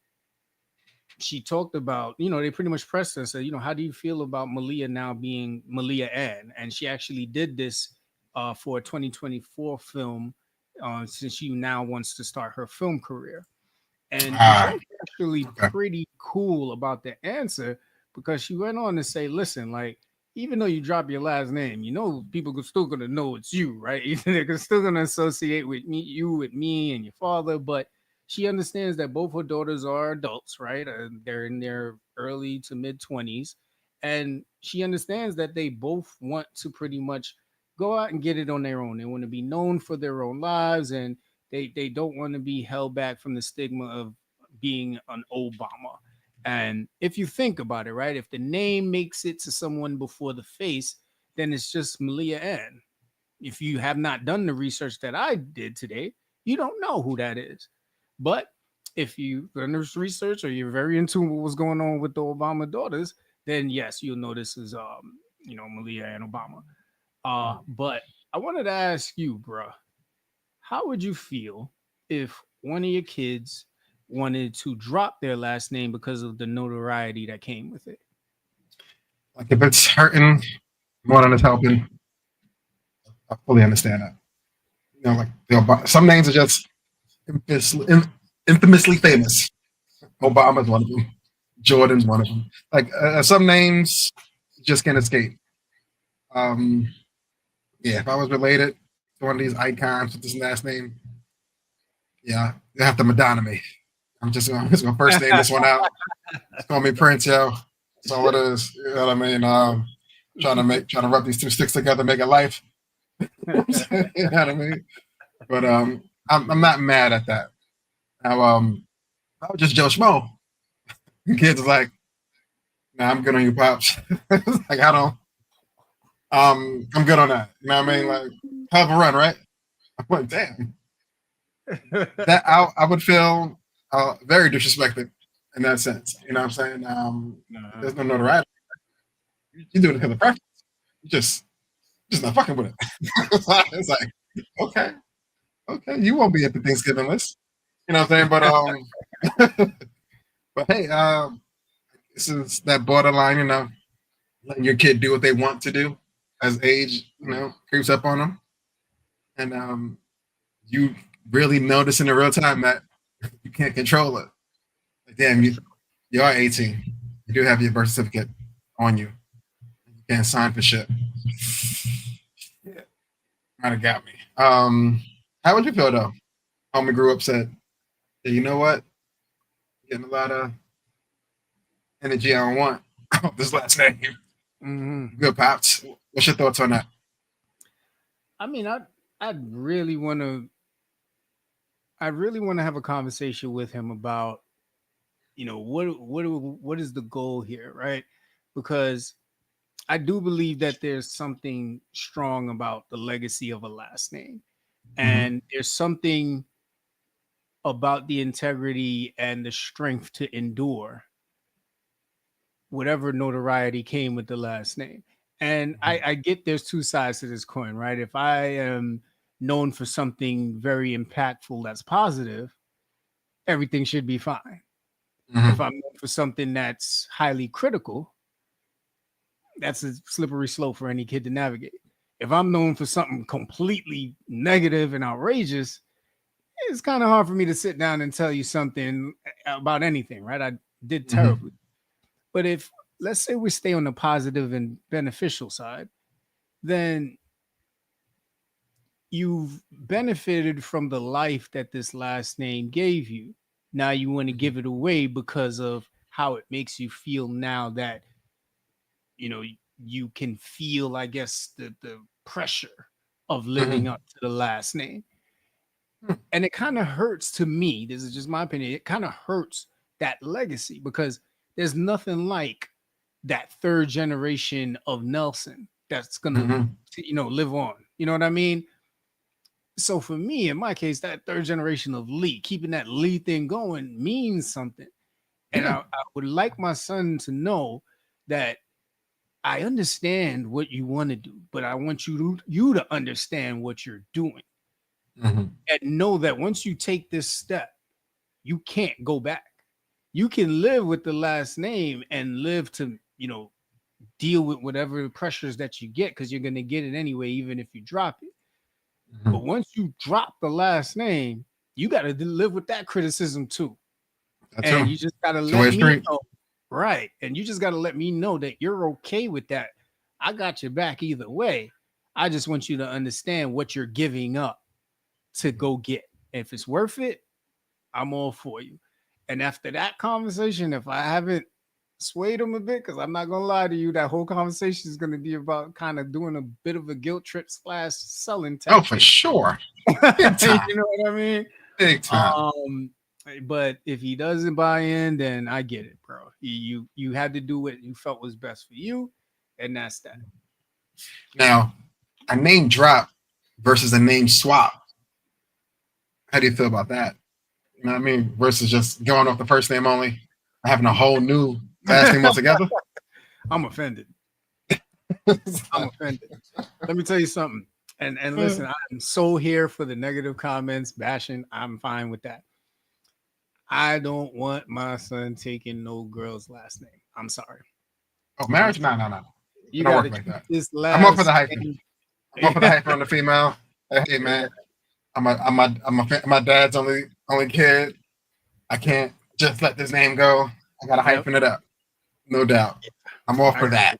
she talked about, they pretty much pressed her and said, how do you feel about Malia now being Malia Ann? And she actually did this for a 2024 film since she now wants to start her film career. And Michelle's actually pretty cool about the answer because she went on to say, listen, like, even though you drop your last name, people are still going to know it's you, right? They're still going to associate with me and your father. But she understands that both her daughters are adults, right? They're in their early to mid 20s. And she understands that they both want to pretty much go out and get it on their own. They want to be known for their own lives, and they don't want to be held back from the stigma of being an Obama. And if you think about it, right, if the name makes it to someone before the face, then it's just Malia Ann. If you have not done the research that I did today, you don't know who that is. But if you've done this research or you're very in tune with what's going on with the Obama daughters, then yes, you'll know this is Malia Ann Obama. But I wanted to ask you, bro, how would you feel if one of your kids wanted to drop their last name because of the notoriety that came with it? Like if it's hurting more than it's helping, I fully understand that. Like some names are just infamously famous. Obama's one of them. Jordan's one of them. Like some names just can't escape. If I was related to one of these icons with this last name, yeah, they have to Madonna me. I'm just gonna first name this one out. Just call me Prince, yo. That's all it is. You know what I mean? Trying to rub these two sticks together, make it life. You know what I mean? But I'm not mad at that. Now I was just Joe Schmo. The kids are like, nah, I'm good on you, pops. Like I'm good on that. You know what I mean? Like, have a run, right? I'm like, damn. That I would feel very disrespected in that sense. You know what I'm saying? There's no notoriety. You're doing it because of preference. You just not fucking with it. It's like, okay, you won't be at the Thanksgiving list. You know what I'm saying? But hey, this is that borderline, letting your kid do what they want to do. as age, creeps up on them, and you really notice in the real time that you can't control it. Like, damn, you are 18. You do have your birth certificate on you. You can't sign for shit. Yeah, might have got me. How would you feel though? Homie grew up, said, "Hey, you know what? Getting a lot of energy I don't want this last name." Mm-hmm. Good pops. What's your thoughts on that? I mean, I'd really want to. I really want to have a conversation with him about, what is the goal here, right? Because I do believe that there's something strong about the legacy of a last name, and there's something about the integrity and the strength to endure whatever notoriety came with the last name. And I get there's two sides to this coin, right? If I am known for something very impactful that's positive, everything should be fine. If I'm known for something that's highly critical, that's a slippery slope for any kid to navigate. If I'm known for something completely negative and outrageous, it's kind of hard for me to sit down and tell you something about anything, right? I did terribly. But if, let's say, we stay on the positive and beneficial side, then you've benefited from the life that this last name gave you. Now you want to give it away because of how it makes you feel now that, you can feel, I guess, the pressure of living up to the last name. And it kind of hurts to me. This is just my opinion. It kind of hurts that legacy because there's nothing like that third generation of Nelson that's gonna, live on. You know what I mean? So for me, in my case, that third generation of Lee, keeping that Lee thing going means something. And I would like my son to know that I understand what you want to do, but I want you to understand what you're doing. And know that once you take this step, you can't go back. You can live with the last name and live to, deal with whatever pressures that you get because you're going to get it anyway, even if you drop it. But once you drop the last name, you got to live with that criticism too. And you just got to let me know. Right. And you just got to let me know that you're okay with that. I got your back either way. I just want you to understand what you're giving up to go get. If it's worth it, I'm all for you. And after that conversation, if I haven't swayed him a bit, because I'm not gonna lie to you, that whole conversation is gonna be about kind of doing a bit of a guilt trip / selling tactic. Oh, for sure. You know what I mean? Big time. But if he doesn't buy in, then I get it, bro. You had to do what you felt was best for you, and that's that. Now, a name drop versus a name swap. How do you feel about that? You know what I mean? Versus just going off the first name only, having a whole new last name altogether. I'm offended. I'm offended. Let me tell you something. And listen, I'm so here for the negative comments, bashing. I'm fine with that. I don't want my son taking no girl's last name. I'm sorry. Oh, marriage? No. You don't got work like that. I'm up for the hyphen. I'm up for the hyphen on the female. Hey man, I'm my dad's only kid. I can't just let this name go. I gotta hyphen it up. No doubt. I'm all for that.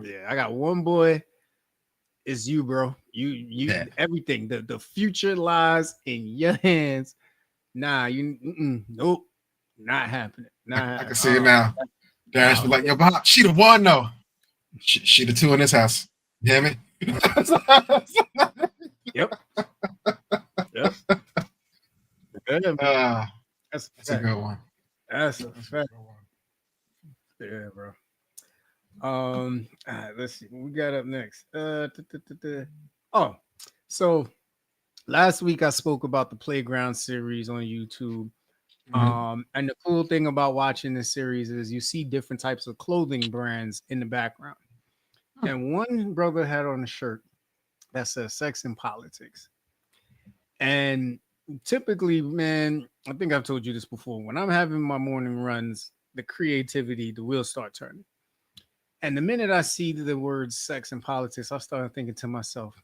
Yeah, I got one boy. It's you, bro. You everything. The future lies in your hands. Nah, nope, not happening. I can see it now. Darren's be like, yo, Bob, she the one though. She the two in this house. You hear me? Yep. That's a good one. That's a fact. Yeah, bro. Let's see what we got up next. Oh, so last week I spoke about the Playground series on YouTube. And the cool thing about watching this series is you see different types of clothing brands in the background. And one brother had on a shirt that says sex and politics. And typically, man, I think I've told you this before. When I'm having my morning runs, the creativity, the wheels start turning. And the minute I see the words sex and politics, I started thinking to myself,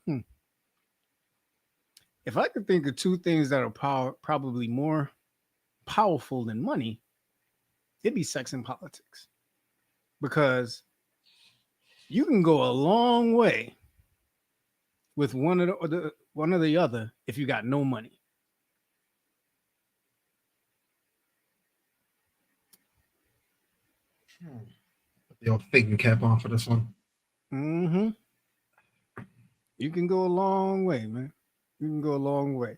if I could think of two things that are probably more powerful than money, it'd be sex and politics. Because you can go a long way with one or the other if you got no money. Put the old thinking cap on for this one. Mm-hmm. You can go a long way, man. You can go a long way.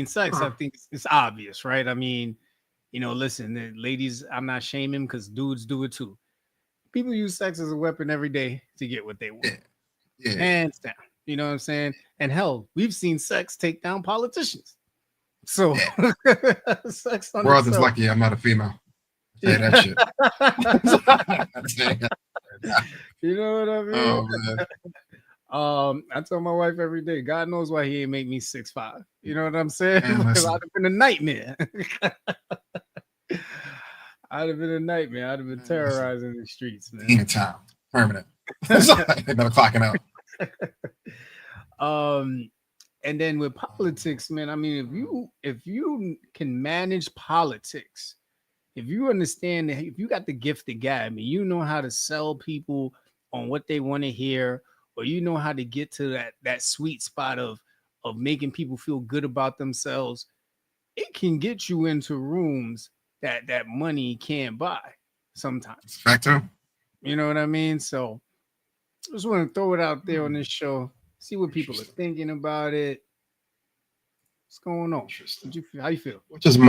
Sex, I think it's obvious, right? I mean, listen, the ladies, I'm not shaming because dudes do it too. People use sex as a weapon every day to get what they want. Yeah. Hands down. You know what I'm saying? And hell, we've seen sex take down politicians. So sex on World is lucky I'm not a female. Say that shit. You know what I mean? Oh man. I tell my wife every day, God knows why he ain't make me 6'5". You know what I'm saying? Man, I'd have been a nightmare. I'd have been a nightmare. I'd have been terrorizing the streets, man. In time, permanent. Another clocking out. And then with politics, man, I mean, if you can manage politics, if you understand that, if you got the gift of gab, I mean, you know how to sell people on what they want to hear, or you know how to get to that sweet spot of making people feel good about themselves, it can get you into rooms that money can't buy sometimes. Factor. You know what I mean? So I just want to throw it out there on this show, see what people are thinking about it. What's going on? How you feel? Which is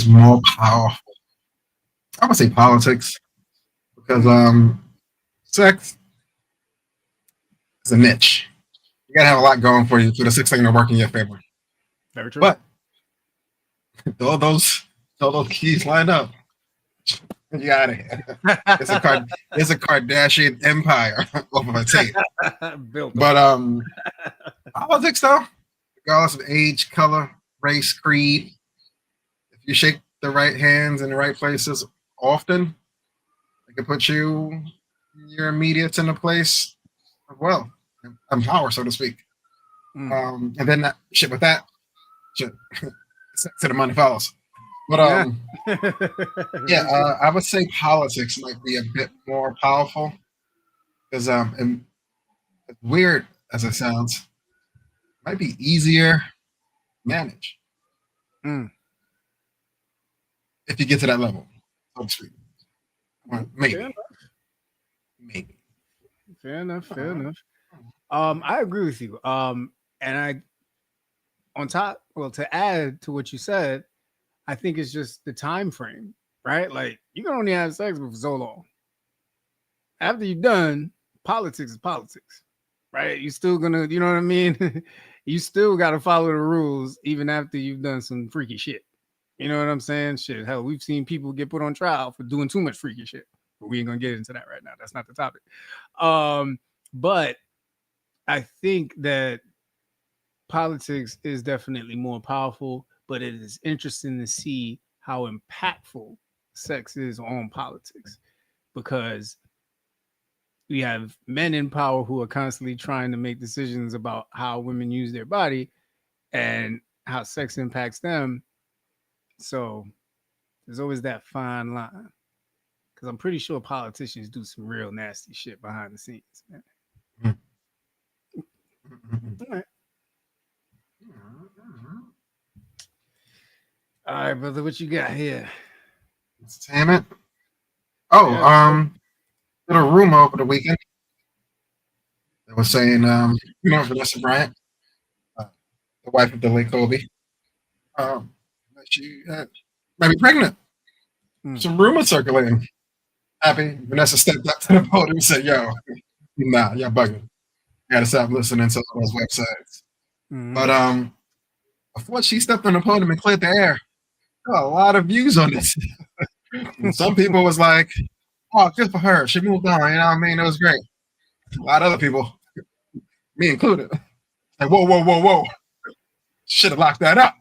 more powerful? I would say politics, because sex is a niche. You gotta have a lot going for you for the sex thing to work in your favor. Very true. But all those keys lined up, you got it. It's a Kardashian empire over a tape. But politics though, regardless of age, color, race, creed, if you shake the right hands in the right places often, it can put you your immediate in a place of wealth and power, so to speak. And then that shit with that shit to the money follows. But I would say politics might be a bit more powerful because and as weird as it sounds, it might be easier to manage if you get to that level, so to speak. Maybe. Fair enough. I agree with you. And to add to what you said, I think it's just the time frame, right? Like, you can only have sex for so long. After you're done, politics is politics, right? You still gonna, you know what I mean? You still got to follow the rules even after you've done some freaky shit. You know what I'm saying? Shit, hell, we've seen people get put on trial for doing too much freaky shit. But we ain't gonna get into that right now. That's not the topic. But I think that politics is definitely more powerful, but it is interesting to see how impactful sex is on politics, because we have men in power who are constantly trying to make decisions about how women use their body and how sex impacts them. So there's always that fine line, because I'm pretty sure politicians do some real nasty shit behind the scenes, man. All right. All right, brother, what you got here? Entertainment. Oh, did a rumor over the weekend that was saying, Vanessa Bryant, the wife of the late Kobe, she might be pregnant. Some rumors circulating. Happy Vanessa stepped up to the podium and said, "Yo, nah, y'all bugging. Gotta stop listening to those websites." But before she stepped on the podium and cleared the air, there were a lot of views on this. Some people was like, "Oh, good for her. She moved on." You know what I mean? It was great. A lot of other people, me included, like, whoa. Should have locked that up.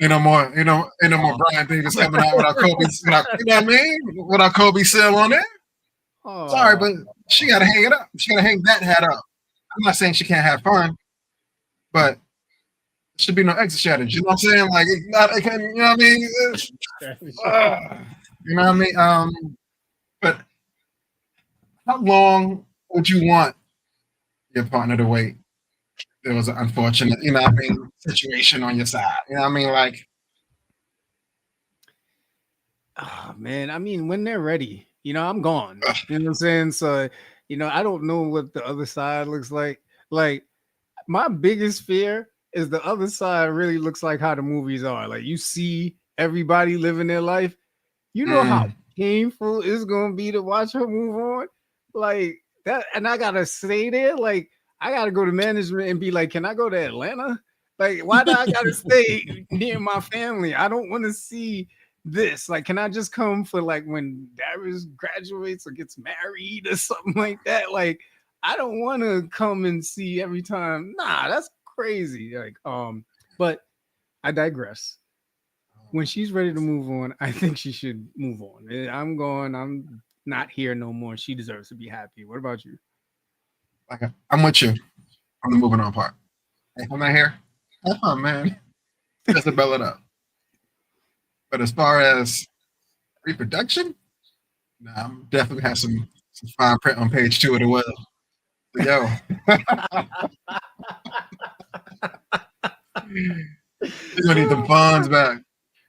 Ain't no more Brian Davis coming out without Kobe's, you know what I mean? Without Kobe's seal on it. Oh, Sorry, but she gotta hang it up. She gotta hang that hat up. I'm not saying she can't have fun, but there should be no exit strategy. You know what I'm saying? Like, it's not, it can, you know what I mean? You know what I mean? But how long would you want your partner to wait? There was an unfortunate, you know what I mean, situation on your side. You know what I mean? Like, oh, man, I mean, when they're ready, I'm gone. You know what I'm saying? So, I don't know what the other side looks like. Like, my biggest fear is the other side really looks like how the movies are. Like, you see everybody living their life. You know how painful it's gonna be to watch her move on, like that. And I gotta stay there. Like, I gotta go to management and be like, "Can I go to Atlanta? Like, why do I gotta stay near my family? I don't want to see this. Like, can I just come for like when Darius graduates or gets married or something like that? Like, I don't want to come and see every time. Nah, that's crazy. Like, but I digress. When she's ready to move on, I think she should move on. I'm going. I'm not here no more. She deserves to be happy. What about you? like I'm with you on the moving on part. Hey, I'm not here. Oh man, just to bell it up. But as far as reproduction, nah, I'm definitely have some fine print on page 2 of the will. But yo, you're gonna need the funds back.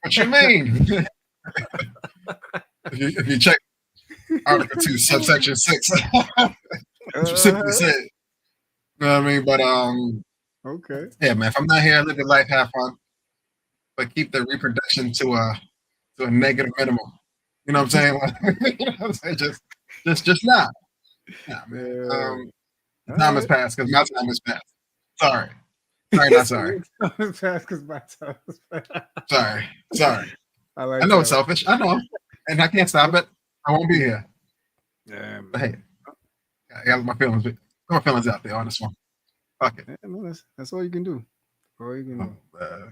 What you mean? if you check Article 2, subsection 6, specifically said. You know what I mean? But Okay. yeah, man. If I'm not here, live your life, have fun, but keep the reproduction to a negative minimum. You know what I'm saying? You know what I'm saying? Just not. Nah, man. Time has passed because my time has passed. Sorry, not sorry. Time has passed because my time has passed. Sorry. I I know it's selfish. I know, and I can't stop it. I won't be here. Yeah, but hey, I got my feelings. Put my feelings out there on this one. Fuck it. Yeah, man, that's all you can do. All you can do. Oh,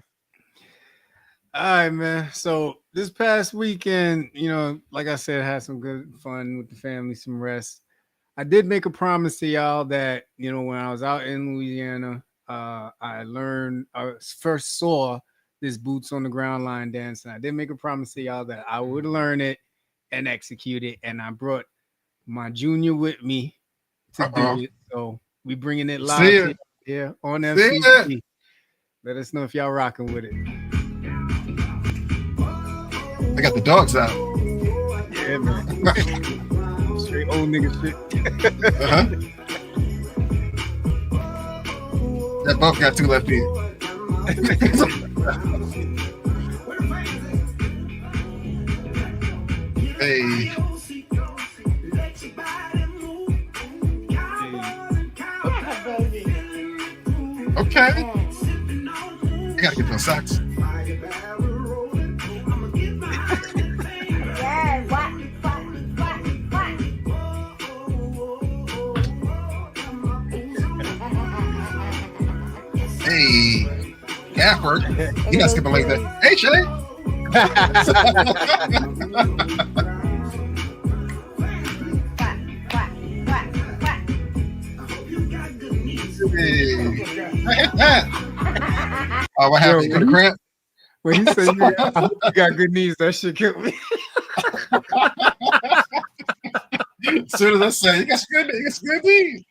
all right, man. So this past weekend, like I said, I had some good fun with the family, some rest. I did make a promise to y'all that, when I was out in Louisiana, I first saw this boots on the ground line dance. And I did make a promise to y'all that I would learn it and execute it. And I brought my junior with me to do it. So we bringing it live here on FCP. Let us know if y'all rocking with it. I got the dogs out. Yeah, man. Straight old nigga shit. That both got 2 left feet. Hey. Okay. I gotta get those socks. Hey, Gafford. You're not skipping like that. Hey, Shay. Oh, what happened? You got a cramp? When he said, I hope you got good knees, that shit killed me. As soon as I say, you got some good knees.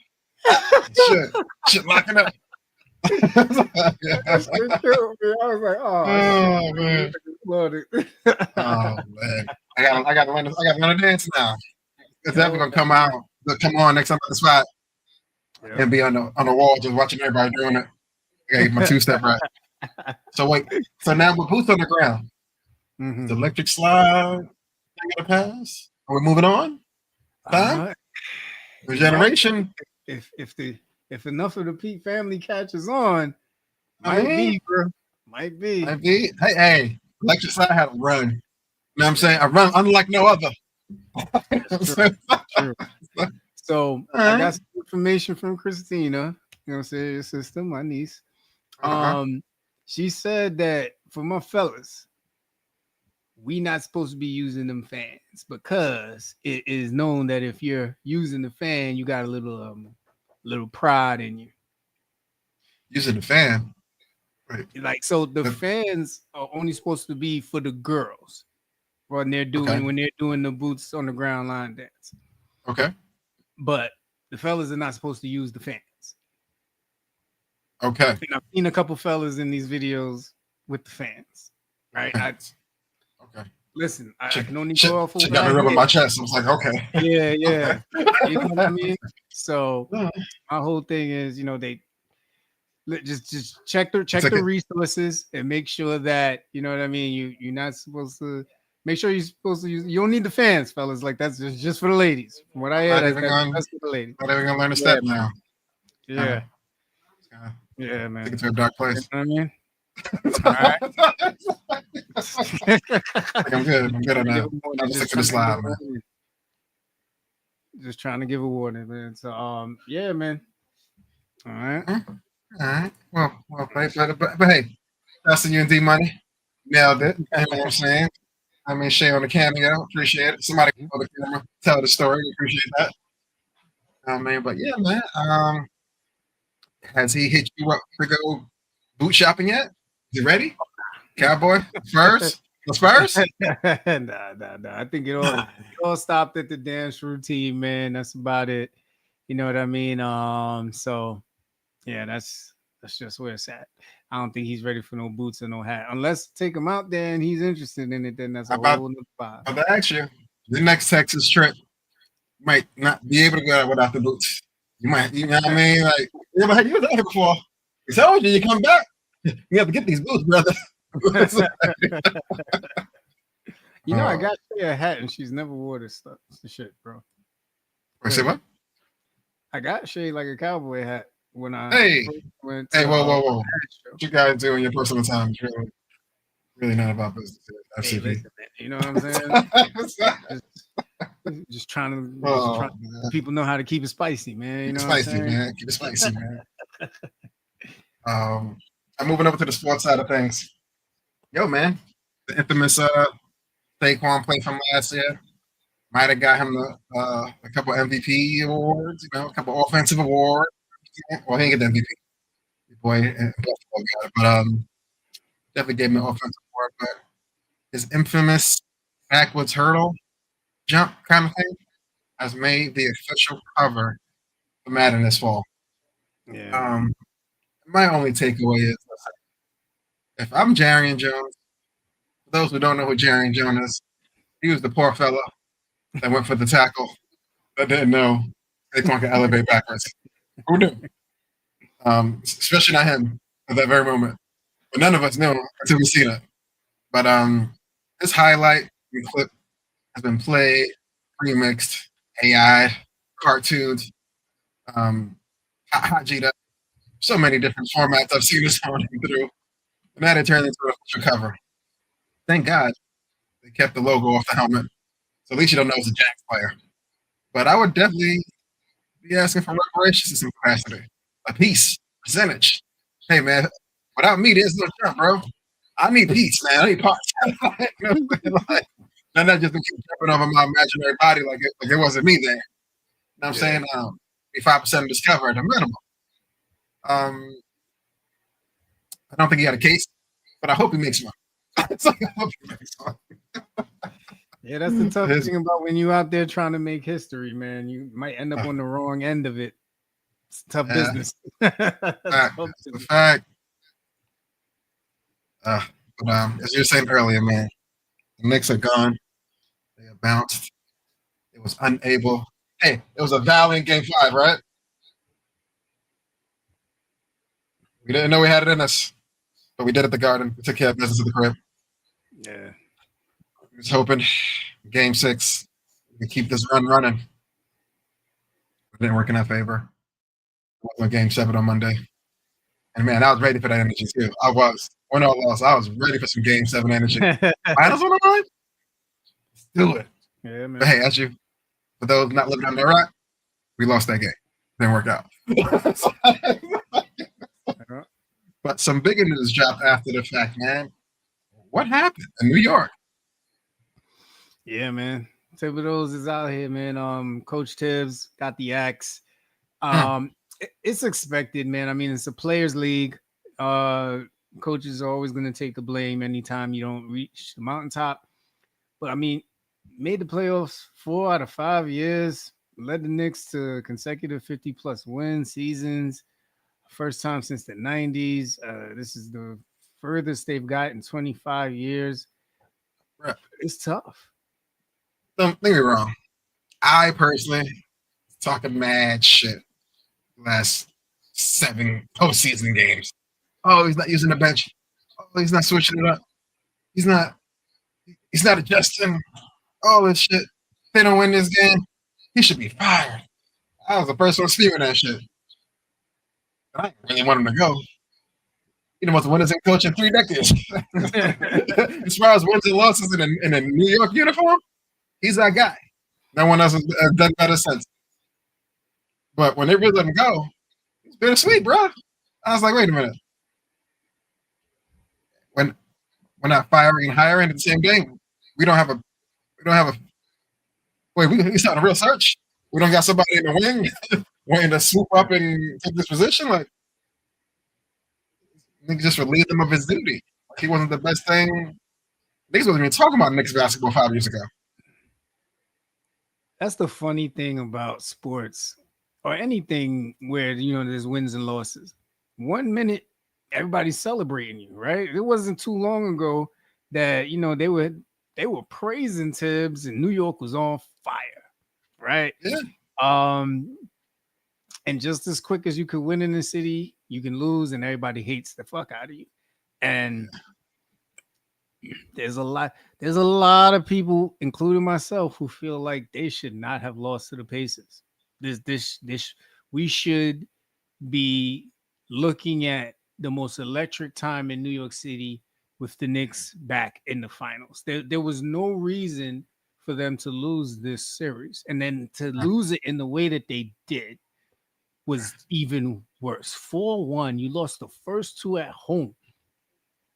Shit, locking up. That shit killed me. I was like, oh man. Oh man. I got to learn to dance now. It's definitely gonna come on next time at the spot. And be on the wall just watching everybody doing it. I gotta get my 2-step right. So wait, now with boots on the ground, the electric slide I gotta pass. Are we moving on? Regeneration. If enough of the Pete family catches on, might be, bro. Might be. Hey, electric slide had to run. You know what I'm saying? I run unlike no other. True. So I got some information from Christina, your sister, my niece. She said that for my fellas, we not supposed to be using them fans because it is known that if you're using the fan, you got a little pride in you. Using the fan. Right. Like, so the fans are only supposed to be for the girls when they're doing the boots on the ground line dance. Okay. But the fellas are not supposed to use the fans. Okay. And I've seen a couple fellas in these videos with the fans. Right. Okay. Listen, I can only go off of what got me rubbing my chest. I was like, okay. Yeah. You know what I mean? So my whole thing is, they just check the resources and make sure that you know what I mean. You're not supposed to make sure you're supposed to use. You don't need the fans, fellas. Like that's just for the ladies. From what I heard, that's for the ladies. Not even gonna learn a step now. Yeah, yeah, man. Take it to a dark place. You know what I mean? All right. I'm good. I'm good on that. I'm just looking to slide, man. Just trying to give a warning, man. So, yeah, man. All right. All right. Well, but hey, Dustin, you and D Money nailed it. You know what I'm saying? I mean, Shay on the cameo, appreciate it. Somebody on the camera tell the story, appreciate that. Man, but yeah, man. Has he hit you up to go boot shopping yet? Is he ready? Cowboy Spurs? The Spurs? Nah. I think it all stopped at the dance routine, man. That's about it. You know what I mean? So yeah, that's just where it's at. I don't think he's ready for no boots or no hat. Unless take him out there and he's interested in it, then that's a whole nother vibe. I'm gonna ask you, the next Texas trip might not be able to go without the boots. You might, you know what I mean? Like, yeah, but you was out here before. I told you, you come back, you have to get these boots, brother. I got Shay a hat and she's never wore this stuff. This shit, bro. Say what? I got Shay like a cowboy hat when I went to, whoa. What you guys do in your personal time is really not about business. Hey, listen, you know what I'm saying? just trying to people know how to keep it spicy, man. You know what I'm saying? Man. Keep it spicy, man. I'm moving over to the sports side of things. Yo, man, the infamous Saquon play from last year might have got him a couple MVP awards, a couple offensive awards. Well, he didn't get the MVP. The boy in Buffalo got it, but definitely gave him an offensive award. But his infamous backwards hurdle jump kind of thing has made the official cover for Madden this fall. Yeah. My only takeaway is, if I'm Jarian Jones, for those who don't know who Jarian Jones is, he was the poor fella that went for the tackle that didn't know Saquon could elevate backwards. Who knew? Especially not him at that very moment. But none of us knew until we seen it. But this highlight clip has been played, remixed, AI, cartoons, hot G'd up. So many different formats I've seen this morning through. And that it turned into a official cover. Thank God they kept the logo off the helmet. So at least you don't know it's a Jags player. But I would definitely be asking for reparations in some capacity. A piece, percentage. Hey, man, without me, there's no jump, bro. I need peace, man. I need parts. Not just to keep jumping over my imaginary body like it wasn't me there. You know what I'm saying? Be 5% of this cover at a minimum. I don't think he had a case, but I hope he makes one. Yeah, that's the tough thing about when you out there trying to make history, man. You might end up on the wrong end of it. It's tough business. It's a fact. But as you were saying earlier, man, the Knicks are gone. They have bounced. It was unable. Hey, it was a valiant game 5, right? We didn't know we had it in us, but we did at the Garden. We took care of business at the crib. Yeah. I was hoping game 6 we could keep this run running. It didn't work in our favor. On game 7 on Monday. And man, I was ready for that energy too. I was. Win or loss, I was ready for some game 7 energy. Finals on the line? Let's do it. Yeah, man. But hey, as you, for those not living on their rock, we lost that game. Didn't work out. But some bigger news dropped after the fact, man. What happened in New York? Yeah, man. Thibodeau's is out here, man. Coach Tibbs got the axe. Hmm. It's expected, man. I mean, it's a players' league. Uh, Coaches are always going to take the blame anytime you don't reach the mountaintop. But I mean, made the playoffs 4 out of 5 years, led the Knicks to consecutive 50-plus win seasons, first time since the 90s. This is the furthest they've got in 25 years. Bruh, It's tough. don't get me wrong. I personally talking mad shit last 7 postseason games. Oh, he's not using the bench. Oh, he's not switching it up. He's not. He's not adjusting. All this shit. They don't win this game. He should be fired. I was the first one screaming that shit. I didn't really want him to go. He the most winners in coach in 3 decades. As far as wins and losses in a New York uniform, he's that guy. No one else has done better since. But when they really let him go, it's bittersweet, bro. I was like, wait a minute. When we're not firing and hiring at the same game, we don't have a wait, we starting a real search. We don't got somebody in the wing waiting to swoop up and take this position. Like, nigga just relieved him of his duty. Like, he wasn't the best thing. Niggas wasn't even talking about Knicks basketball 5 years ago. That's the funny thing about sports or anything where there's wins and losses. 1 minute, everybody's celebrating you, right? It wasn't too long ago that they were praising Tibbs and New York was on fire, right? Yeah. And just as quick as you could win in the city, you can lose, and everybody hates the fuck out of you. And there's a lot of people, including myself, who feel like they should not have lost to the Pacers. We should be looking at the most electric time in New York City with the Knicks back in the finals. There was no reason for them to lose this series, and then to lose it in the way that they did was even worse. 4-1, you lost the first 2 at home.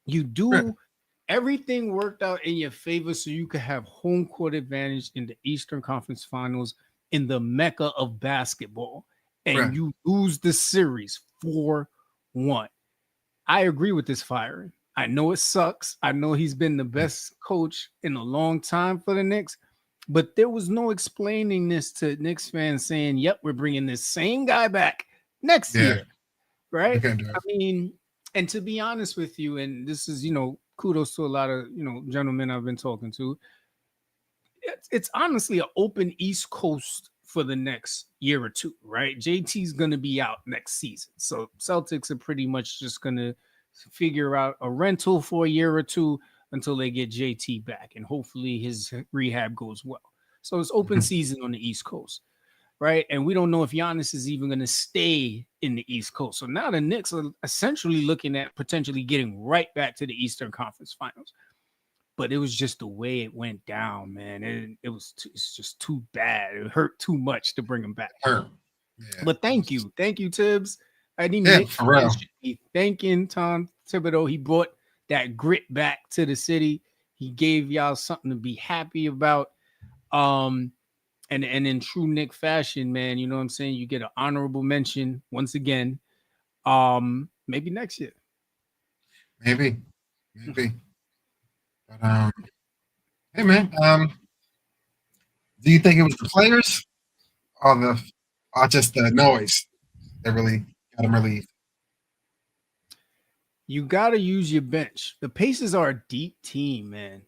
You do everything worked out in your favor so you could have home court advantage in the Eastern Conference Finals in the mecca of basketball, and you lose the series 4-1. I agree with this firing. I know it sucks. I know he's been the best coach in a long time for the Knicks, but there was no explaining this to Knicks fans saying, yep, we're bringing this same guy back next year, right? I mean, and to be honest with you, and this is, kudos to a lot of, gentlemen I've been talking to, it's honestly an open East Coast for the next year or two, right? JT's going to be out next season. So Celtics are pretty much just going to figure out a rental for a year or two until they get JT back. And hopefully his rehab goes well. So it's open season on the East Coast, right? And we don't know if Giannis is even going to stay in the East Coast. So now the Knicks are essentially looking at potentially getting right back to the Eastern Conference Finals. But it was just the way it went down, man. It's just too bad. It hurt too much to bring him back. Yeah. But thank you, Tibbs. I didn't be thanking Tom Thibodeau. He brought that grit back to the city. He gave y'all something to be happy about. And in true Knick fashion, man, you know what I'm saying? You get an honorable mention once again. Maybe next year. Maybe. But hey man, do you think it was the players or just the noise that really got him relieved? You got to use your bench. The Pacers are a deep team, man.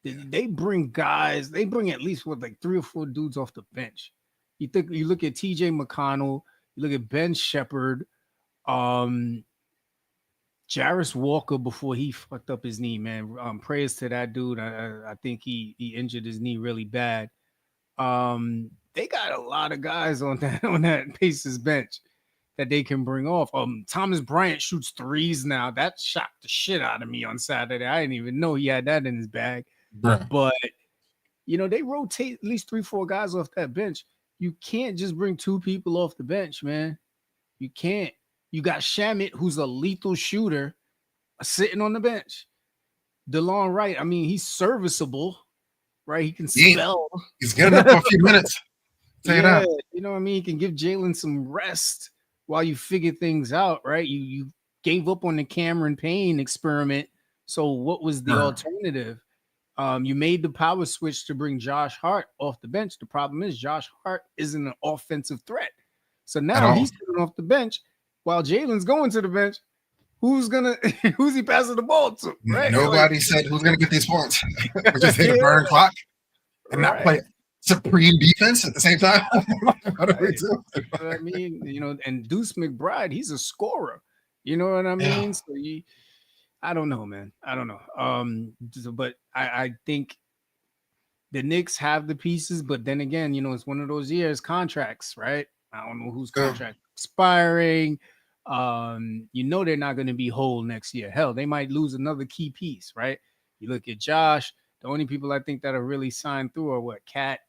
They bring guys. They bring at least 3 or 4 dudes off the bench. You look at TJ McConnell. You look at Ben Shepherd. Jarris Walker before he fucked up his knee, man. Prayers to that dude. I think he injured his knee really bad. They got a lot of guys on that Pacers bench that they can bring off. Thomas Bryant shoots threes now. That shocked the shit out of me on Saturday. I didn't even know he had that in his bag. But they rotate at least 3-4 guys off that bench. You can't just bring 2 people off the bench, man. You can't. You got Shamit, who's a lethal shooter, sitting on the bench. DeLon Wright, I mean, he's serviceable, right? He can He- spell. He's getting up for a few minutes. Tell you Yeah, that. you know what I mean? He can give Jalen some rest while you figure things out, right? You gave up on the Cameron Payne experiment. So what was the Sure. alternative? You made the power switch to bring Josh Hart off the bench. The problem is Josh Hart isn't an offensive threat. So now all. he's sitting off the bench while Jalen's going to the bench. Who's he passing the ball to? Right? Nobody said who's gonna get these points. We're just here to burn clock and not play supreme defense at the same time. What do we do? You know what I mean? You know, and Deuce McBride, he's a scorer. You know what I mean? Yeah. So I don't know, man. I don't know. But I think the Knicks have the pieces, but then again, you know, it's one of those years, contracts, right? I don't know whose contract expiring. You know they're not going to be whole next year. Hell, they might lose another key piece, right? You look at Josh. The only people I think that are really signed through are what? Cat,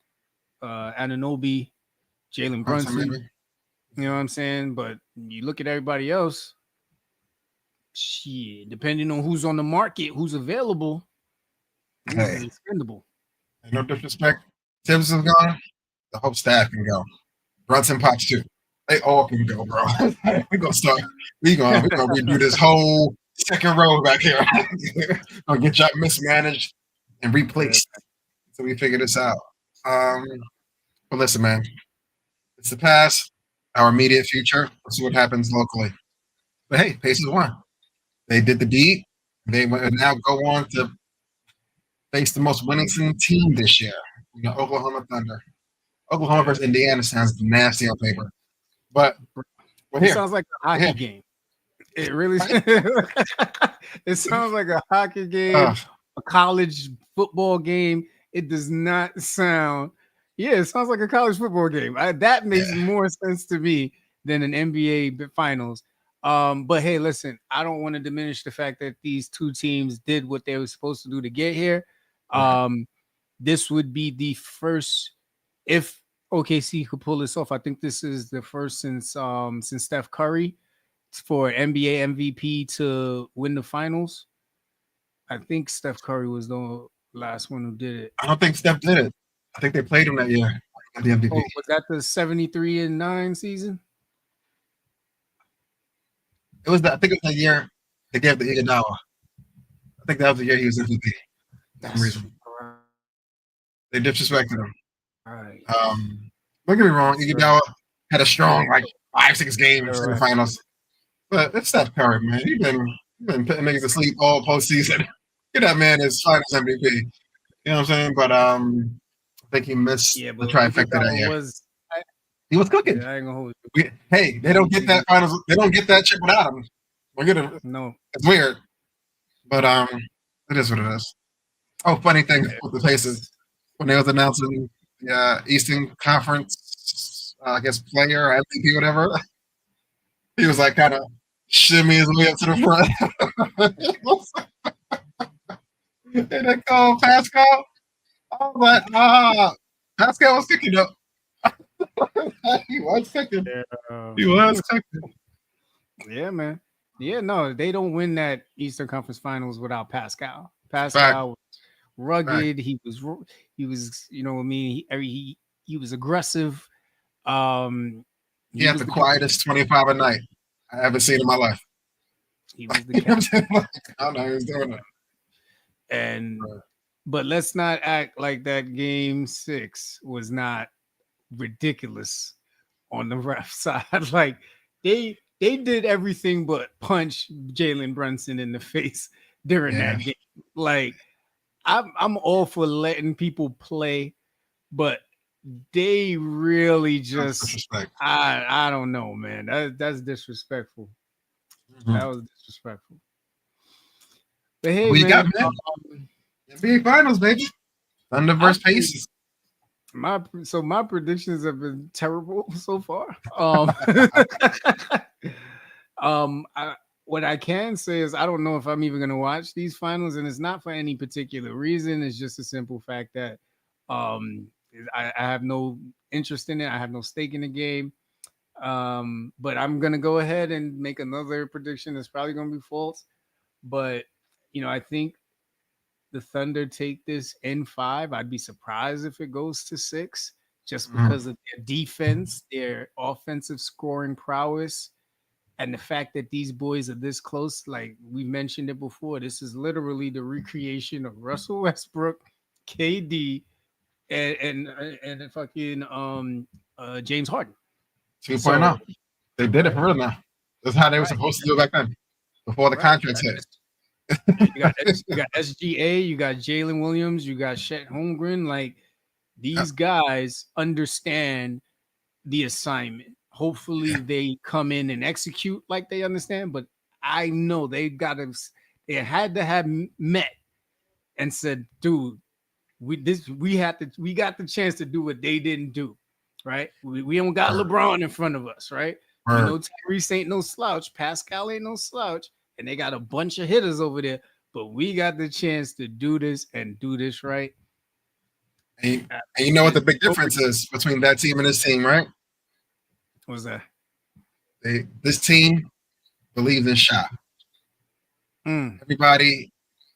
Anunoby, Jalen Brunson. Maybe. You know what I'm saying? But you look at everybody else. Shit, depending on who's on the market, who's available, who's expendable. No disrespect. Tibbs is gone. The whole staff can go. Brunson Potts too. They all can go, bro. We're gonna start. We're gonna redo this whole second row back here. Gonna get y'all mismanaged and replaced. So we figure this out. But listen, man. It's the past, our immediate future. Let's see what happens locally. But hey, Pacers won. They did the deed. They now go on to face the most winning team this year, Oklahoma Thunder. Oklahoma versus Indiana sounds nasty on paper, but we're It here. sounds like a hockey game. It really. It sounds like a hockey game, a college football game. It does not sound. Yeah, it sounds like a college football game. That makes more sense to me than an NBA finals. But hey, listen, I don't want to diminish the fact that these two teams did what they were supposed to do to get here. This would be the first, if OKC could pull this off. I think this is the first since Steph Curry for NBA MVP to win the finals. I think Steph Curry was the last one who did it. I don't think Steph did it. I think they played him that year at the MVP. Oh, was that the 73-9 season? It was I think it was the year they gave the Iguodala. I think that was the year he was MVP. For some reason. They disrespected him. Right. Don't get me wrong, Iguodala had a strong 5-6 games in the finals. But it's Steph Curry, man. He's been putting niggas to sleep all postseason. Get that man his finals MVP. You know what I'm saying? But I think he missed the trifecta that year. He was cooking. Yeah, I ain't gonna hold you. Hey, they don't get that finals. They don't get that chip without him. No, it's weird, but it is what it is. Oh, funny thing with the Pacers when they was announcing the Eastern Conference, I guess player or MVP, whatever. He was like kind of shimmy his way up to the front. And they called Pascal. I was like, Pascal was kicking up. He was kicking. He was kicking. Yeah, man. Yeah, no, they don't win that Eastern Conference Finals without Pascal. Pascal was rugged. He was, you know what I mean? He was aggressive. He had the quietest 25 a night I ever seen in my life. He was the captain. I don't know he was doing it. But let's not act like that game 6 was not ridiculous on the ref side. Like they did everything but punch Jalen Brunson in the face during that game. Like I'm all for letting people play, but they really just I don't know, man. That's disrespectful. Mm-hmm. That was disrespectful. But hey, we got NBA Finals, baby. Thunder versus Pacers. My predictions have been terrible so far. What I can say is I don't know if I'm even going to watch these finals, and it's not for any particular reason. It's just a simple fact that I have no interest in it. I have no stake in the game. But I'm going to go ahead and make another prediction that's probably going to be false. But, you know, I think the Thunder take this in 5. I'd be surprised if it goes to 6, just Mhm. because of their defense, their offensive scoring prowess, and the fact that these boys are this close. Like we mentioned it before, this is literally the recreation of Russell Westbrook, KD, and fucking James Harden. 2.0. They did it for real now. That's how they were Right. supposed to do it back then, before the Right. contracts hit. You got SGA, you got Jalen Williams, you got Chet Holmgren. Like these guys understand the assignment. Hopefully they come in and execute like they understand, but I know they had to have met and said, dude, we got the chance to do what they didn't do, right? We don't got LeBron in front of us, right? We know Tyrese ain't no slouch, Pascal ain't no slouch, and they got a bunch of hitters over there, but we got the chance to do this and do this right. And you know what the big difference is between that team and this team, right? What's that? This team believes in shot. Everybody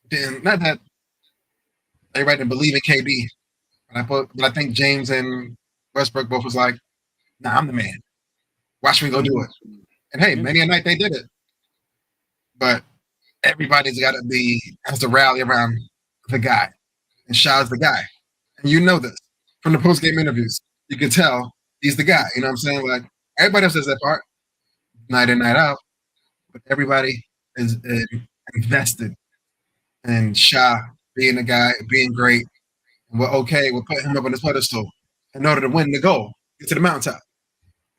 didn't, not that everybody didn't believe in KD, but I think James and Westbrook both was like, nah, I'm the man. Watch me go do it. And hey, many a night they did it. But everybody's got to has to rally around the guy. And Shaw's the guy. And you know this from the post-game interviews. You can tell he's the guy. You know what I'm saying? Like, everybody else does that part, night in, night out. But everybody is invested in Shaw being the guy, being great. And we're okay. We'll put him up on this pedestal in order to win the goal, get to the mountaintop.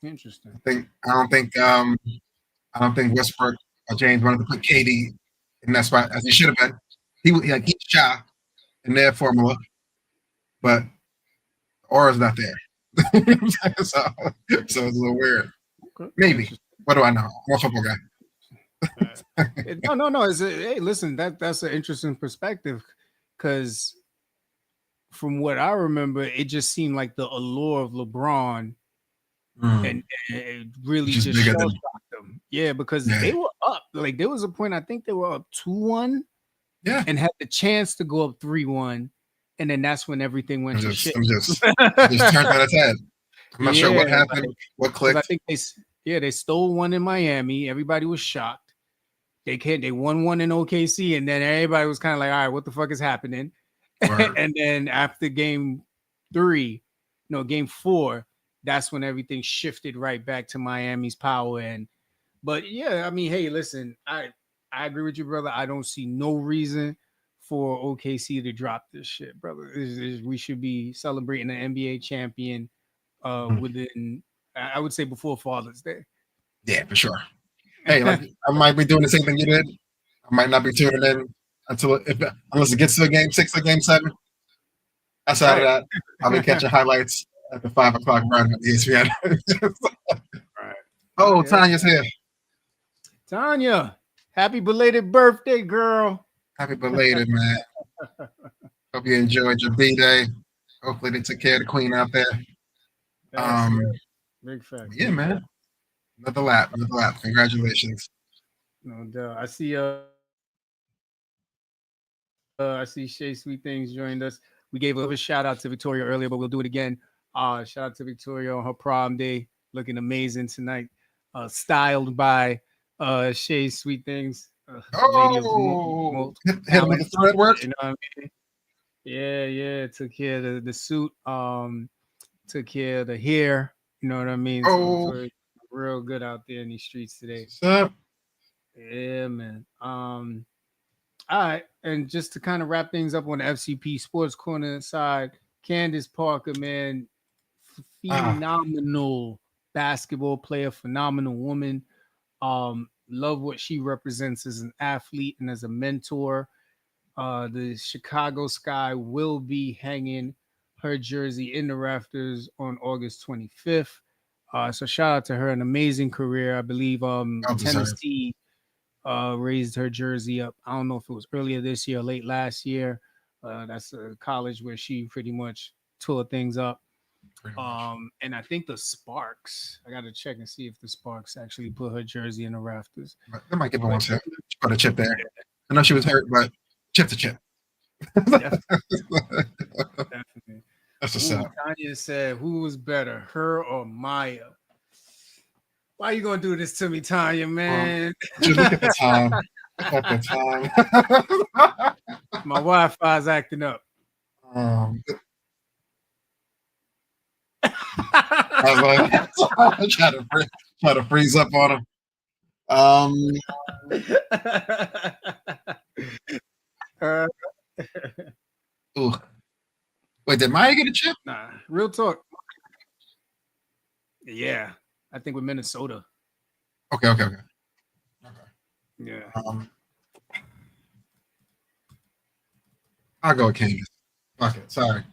Interesting. I don't think Westbrook or James wanted to put KD in that spot as he should have been. He's Shaw in their formula, but the aura's not there. so it's a little weird. Okay. Maybe. What do I know? I'm a football guy. No. Hey, listen, that's an interesting perspective because from what I remember, it just seemed like the allure of LeBron and it really just shell-shocked them. Yeah, because they were up. Like there was a point, I think they were up 2-1 and had the chance to go up 3-1. And then that's when everything went to shit. Just turned on its head. I'm not sure what happened, what clicked. I think they stole one in Miami. Everybody was shocked. They won one in OKC, and then everybody was kind of like, all right, what the fuck is happening? And then after game 4, that's when everything shifted right back to Miami's power. But yeah, I mean, hey, listen, I agree with you, brother. I don't see no reason for OKC to drop this shit, brother. We should be celebrating an NBA champion within, I would say, before Father's Day. Yeah, for sure. Hey, like I might be doing the same thing you did. I might not be tuning in unless it gets to a game 6 or game 7. Outside of that, I'll be catching highlights at the 5 o'clock run at ESPN. Right. Oh, Tanya's here. Tanya, happy belated birthday, girl. Happy belated, man. Hope you enjoyed your B-Day. Hopefully they took care of the queen out there. Big fact. Yeah, man. Another lap. Congratulations. No doubt. I see Shay Sweet Things joined us. We gave a shout out to Victoria earlier, but we'll do it again. Shout out to Victoria on her prom day, looking amazing tonight. Styled by Shay Sweet Things. Lady of hit him with the thread work. You know what I mean? Yeah. Took care of the suit. Took care of the hair. You know what I mean? So real good out there in these streets today. What's up? Yeah, man. All right, and just to kind of wrap things up on the FCP Sports Corner side, Candace Parker, man, phenomenal basketball player, phenomenal woman. Love what she represents as an athlete and as a mentor. The Chicago Sky will be hanging her jersey in the rafters on August 25th. So shout out to her, an amazing career. I believe Tennessee raised her jersey up. I don't know if it was earlier this year or late last year. That's a college where she pretty much tore things up. And I think the Sparks, I got to check and see if the Sparks actually put her jersey in the rafters. They might give her one chip. She put a chip there. I know she was hurt, but chip to chip. Definitely. That's what's Ooh, up. Tanya said, "Who was better, her or Maya?" Why you gonna do this to me, Tanya, man? Just look at the time. Look at the time. My Wi-Fi's acting up. um, I was like, try to freeze up on him. Uh, Ooh. Wait, did Maya get a chip? nah, real talk. Yeah, I think with Minnesota. Okay. Yeah. I'll go with Candace. Fuck it. Sorry.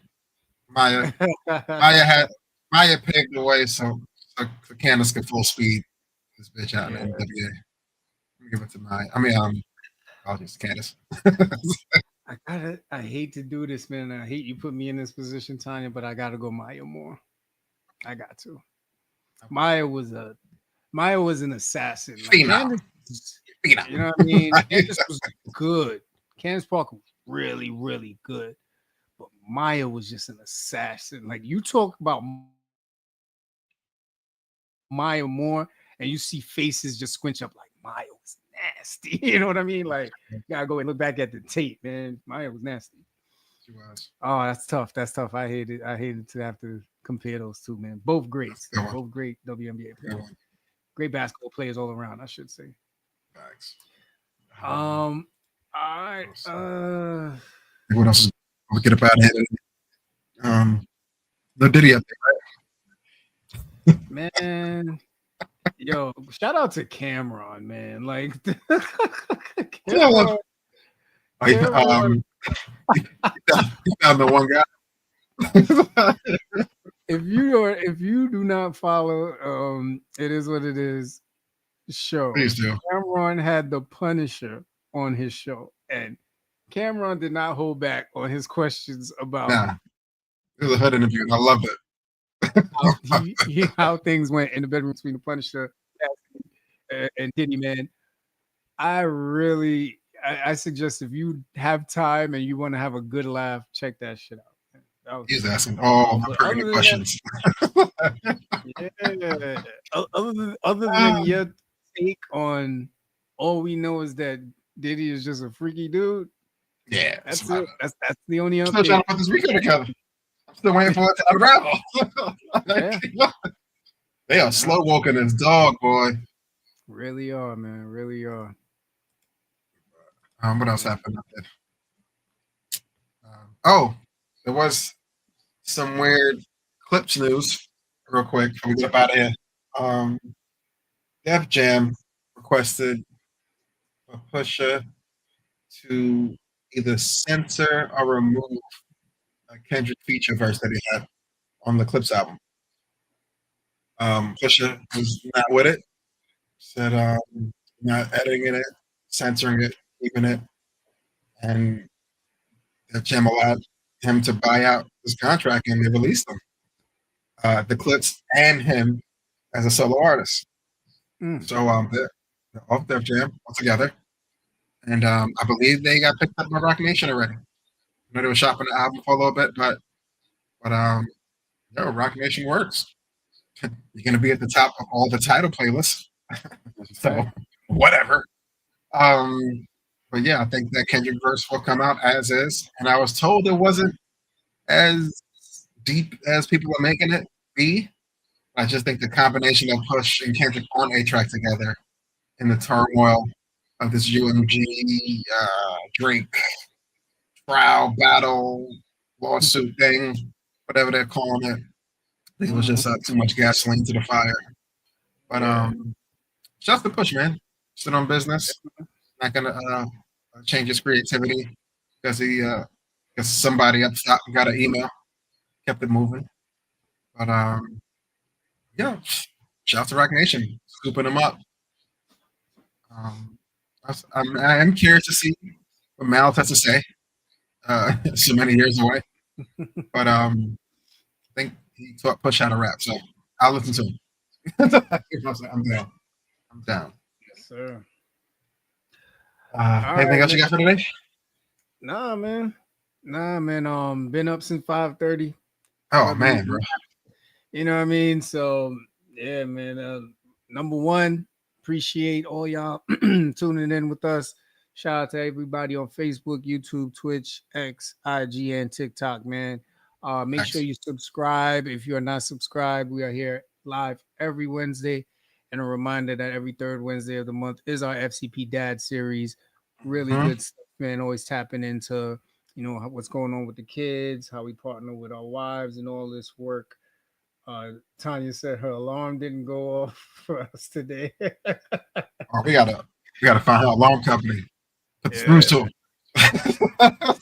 Maya paved the way so Candace could full speed this bitch out in the NWA. Let me give it to Maya. I'll just Candace. I hate to do this, man. I hate you put me in this position, Tanya, but I gotta go Maya more. I got to. Maya was an assassin. Like Phenom. Candace, you know what I mean? Candace was good. Candace Parker was really, really good. But Maya was just an assassin. Like you talk about Maya more, and you see faces just squinch up like Maya was nasty. You know what I mean? Like you gotta go and look back at the tape, man. Maya was nasty. She was. Oh, that's tough. That's tough. I hated to have to compare those two, man. Both greats. Both great WNBA players. Great basketball players all around, I should say. Thanks. All right. What else? We'll get up out of here. The Diddy update, right? Man. Yo, shout out to Cameron, man. Like Cameron, you found the one guy. If you do not follow It Is What It Is show, please do. Cameron had the Punisher on his show, and Cameron did not hold back on his questions about it was a hood interview, and I loved it. How things went in the bedroom between the Punisher and Diddy, man. I suggest if you have time and you want to have a good laugh, check that shit out. He's asking all the pertinent questions. Yeah. Other than your take on all we know is that Diddy is just a freaky dude. Yeah, that's it. That's the only update. Still trying to put this weekend together. I'm still waiting for it to unravel. They are slow walking this dog, boy. Really are, man. Really are. What else happened up there? There was some weird Clips news, real quick, before we get up out of here. Def Jam requested a Pusha to either censor or remove a Kendrick feature verse that he had on the Clips album. Pusha was not with it. Said not editing it, censoring it, keeping it, and Def Jam allowed him to buy out his contract, and they released him. The Clips and him as a solo artist. So they're off Def Jam altogether. And I believe they got picked up by Rock Nation already. I know they were shopping the album for a little bit, but Rock Nation works. You're gonna be at the top of all the title playlists. So whatever. But yeah, I think that Kendrick verse will come out as is. And I was told it wasn't as deep as people are making it be. I just think the combination of Push and Kendrick on a track together in the turmoil of this UMG Drake trial battle lawsuit thing, whatever they're calling it. I think it was just too much gasoline to the fire. But shouts to Push, man. Sit on business. Not gonna change his creativity because because somebody up top got an email, kept it moving. But shout to Rock Nation, scooping them up. I am curious to see what Mal has to say. So many years away, but I think he taught Push how to rap, so I'll listen to him. I'm down. I'm down. Yes, sir. Anything else you got for today? Nah, man. Nah, man. Been up since 5:30. Oh man, bro. You know what I mean? So yeah, man. Number one, appreciate all y'all tuning in with us. Shout out to everybody on Facebook, YouTube, Twitch, X, IG, and TikTok, man. Make sure Thanks. you subscribe. If you are not subscribed, we are here live every Wednesday. And a reminder that every third Wednesday of the month is our FCP Dad series. Really Mhm. good stuff, man. Always tapping into, what's going on with the kids, how we partner with our wives, and all this work. Tanya said her alarm didn't go off for us today. Oh, we gotta find out alarm company. Put the screws Yeah, to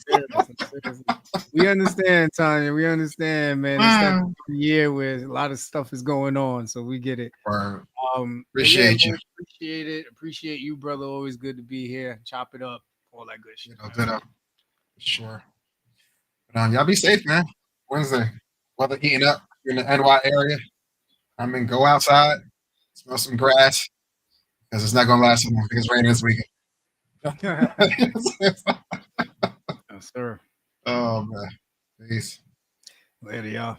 seriously. We understand, Tanya. We understand, man. It's that time of year where a lot of stuff is going on, so we get it. Or But yeah, appreciate you. man, appreciate it. Appreciate you, brother. Always good to be here. Chop it up, all that good shit. Ditto. Sure. But, y'all be safe, man. Wednesday. Weather heating up in the NY area. I mean, go outside, smell some grass, because it's not gonna last long. I think it's raining this weekend. Yes, sir. Oh man. Peace. Later, y'all.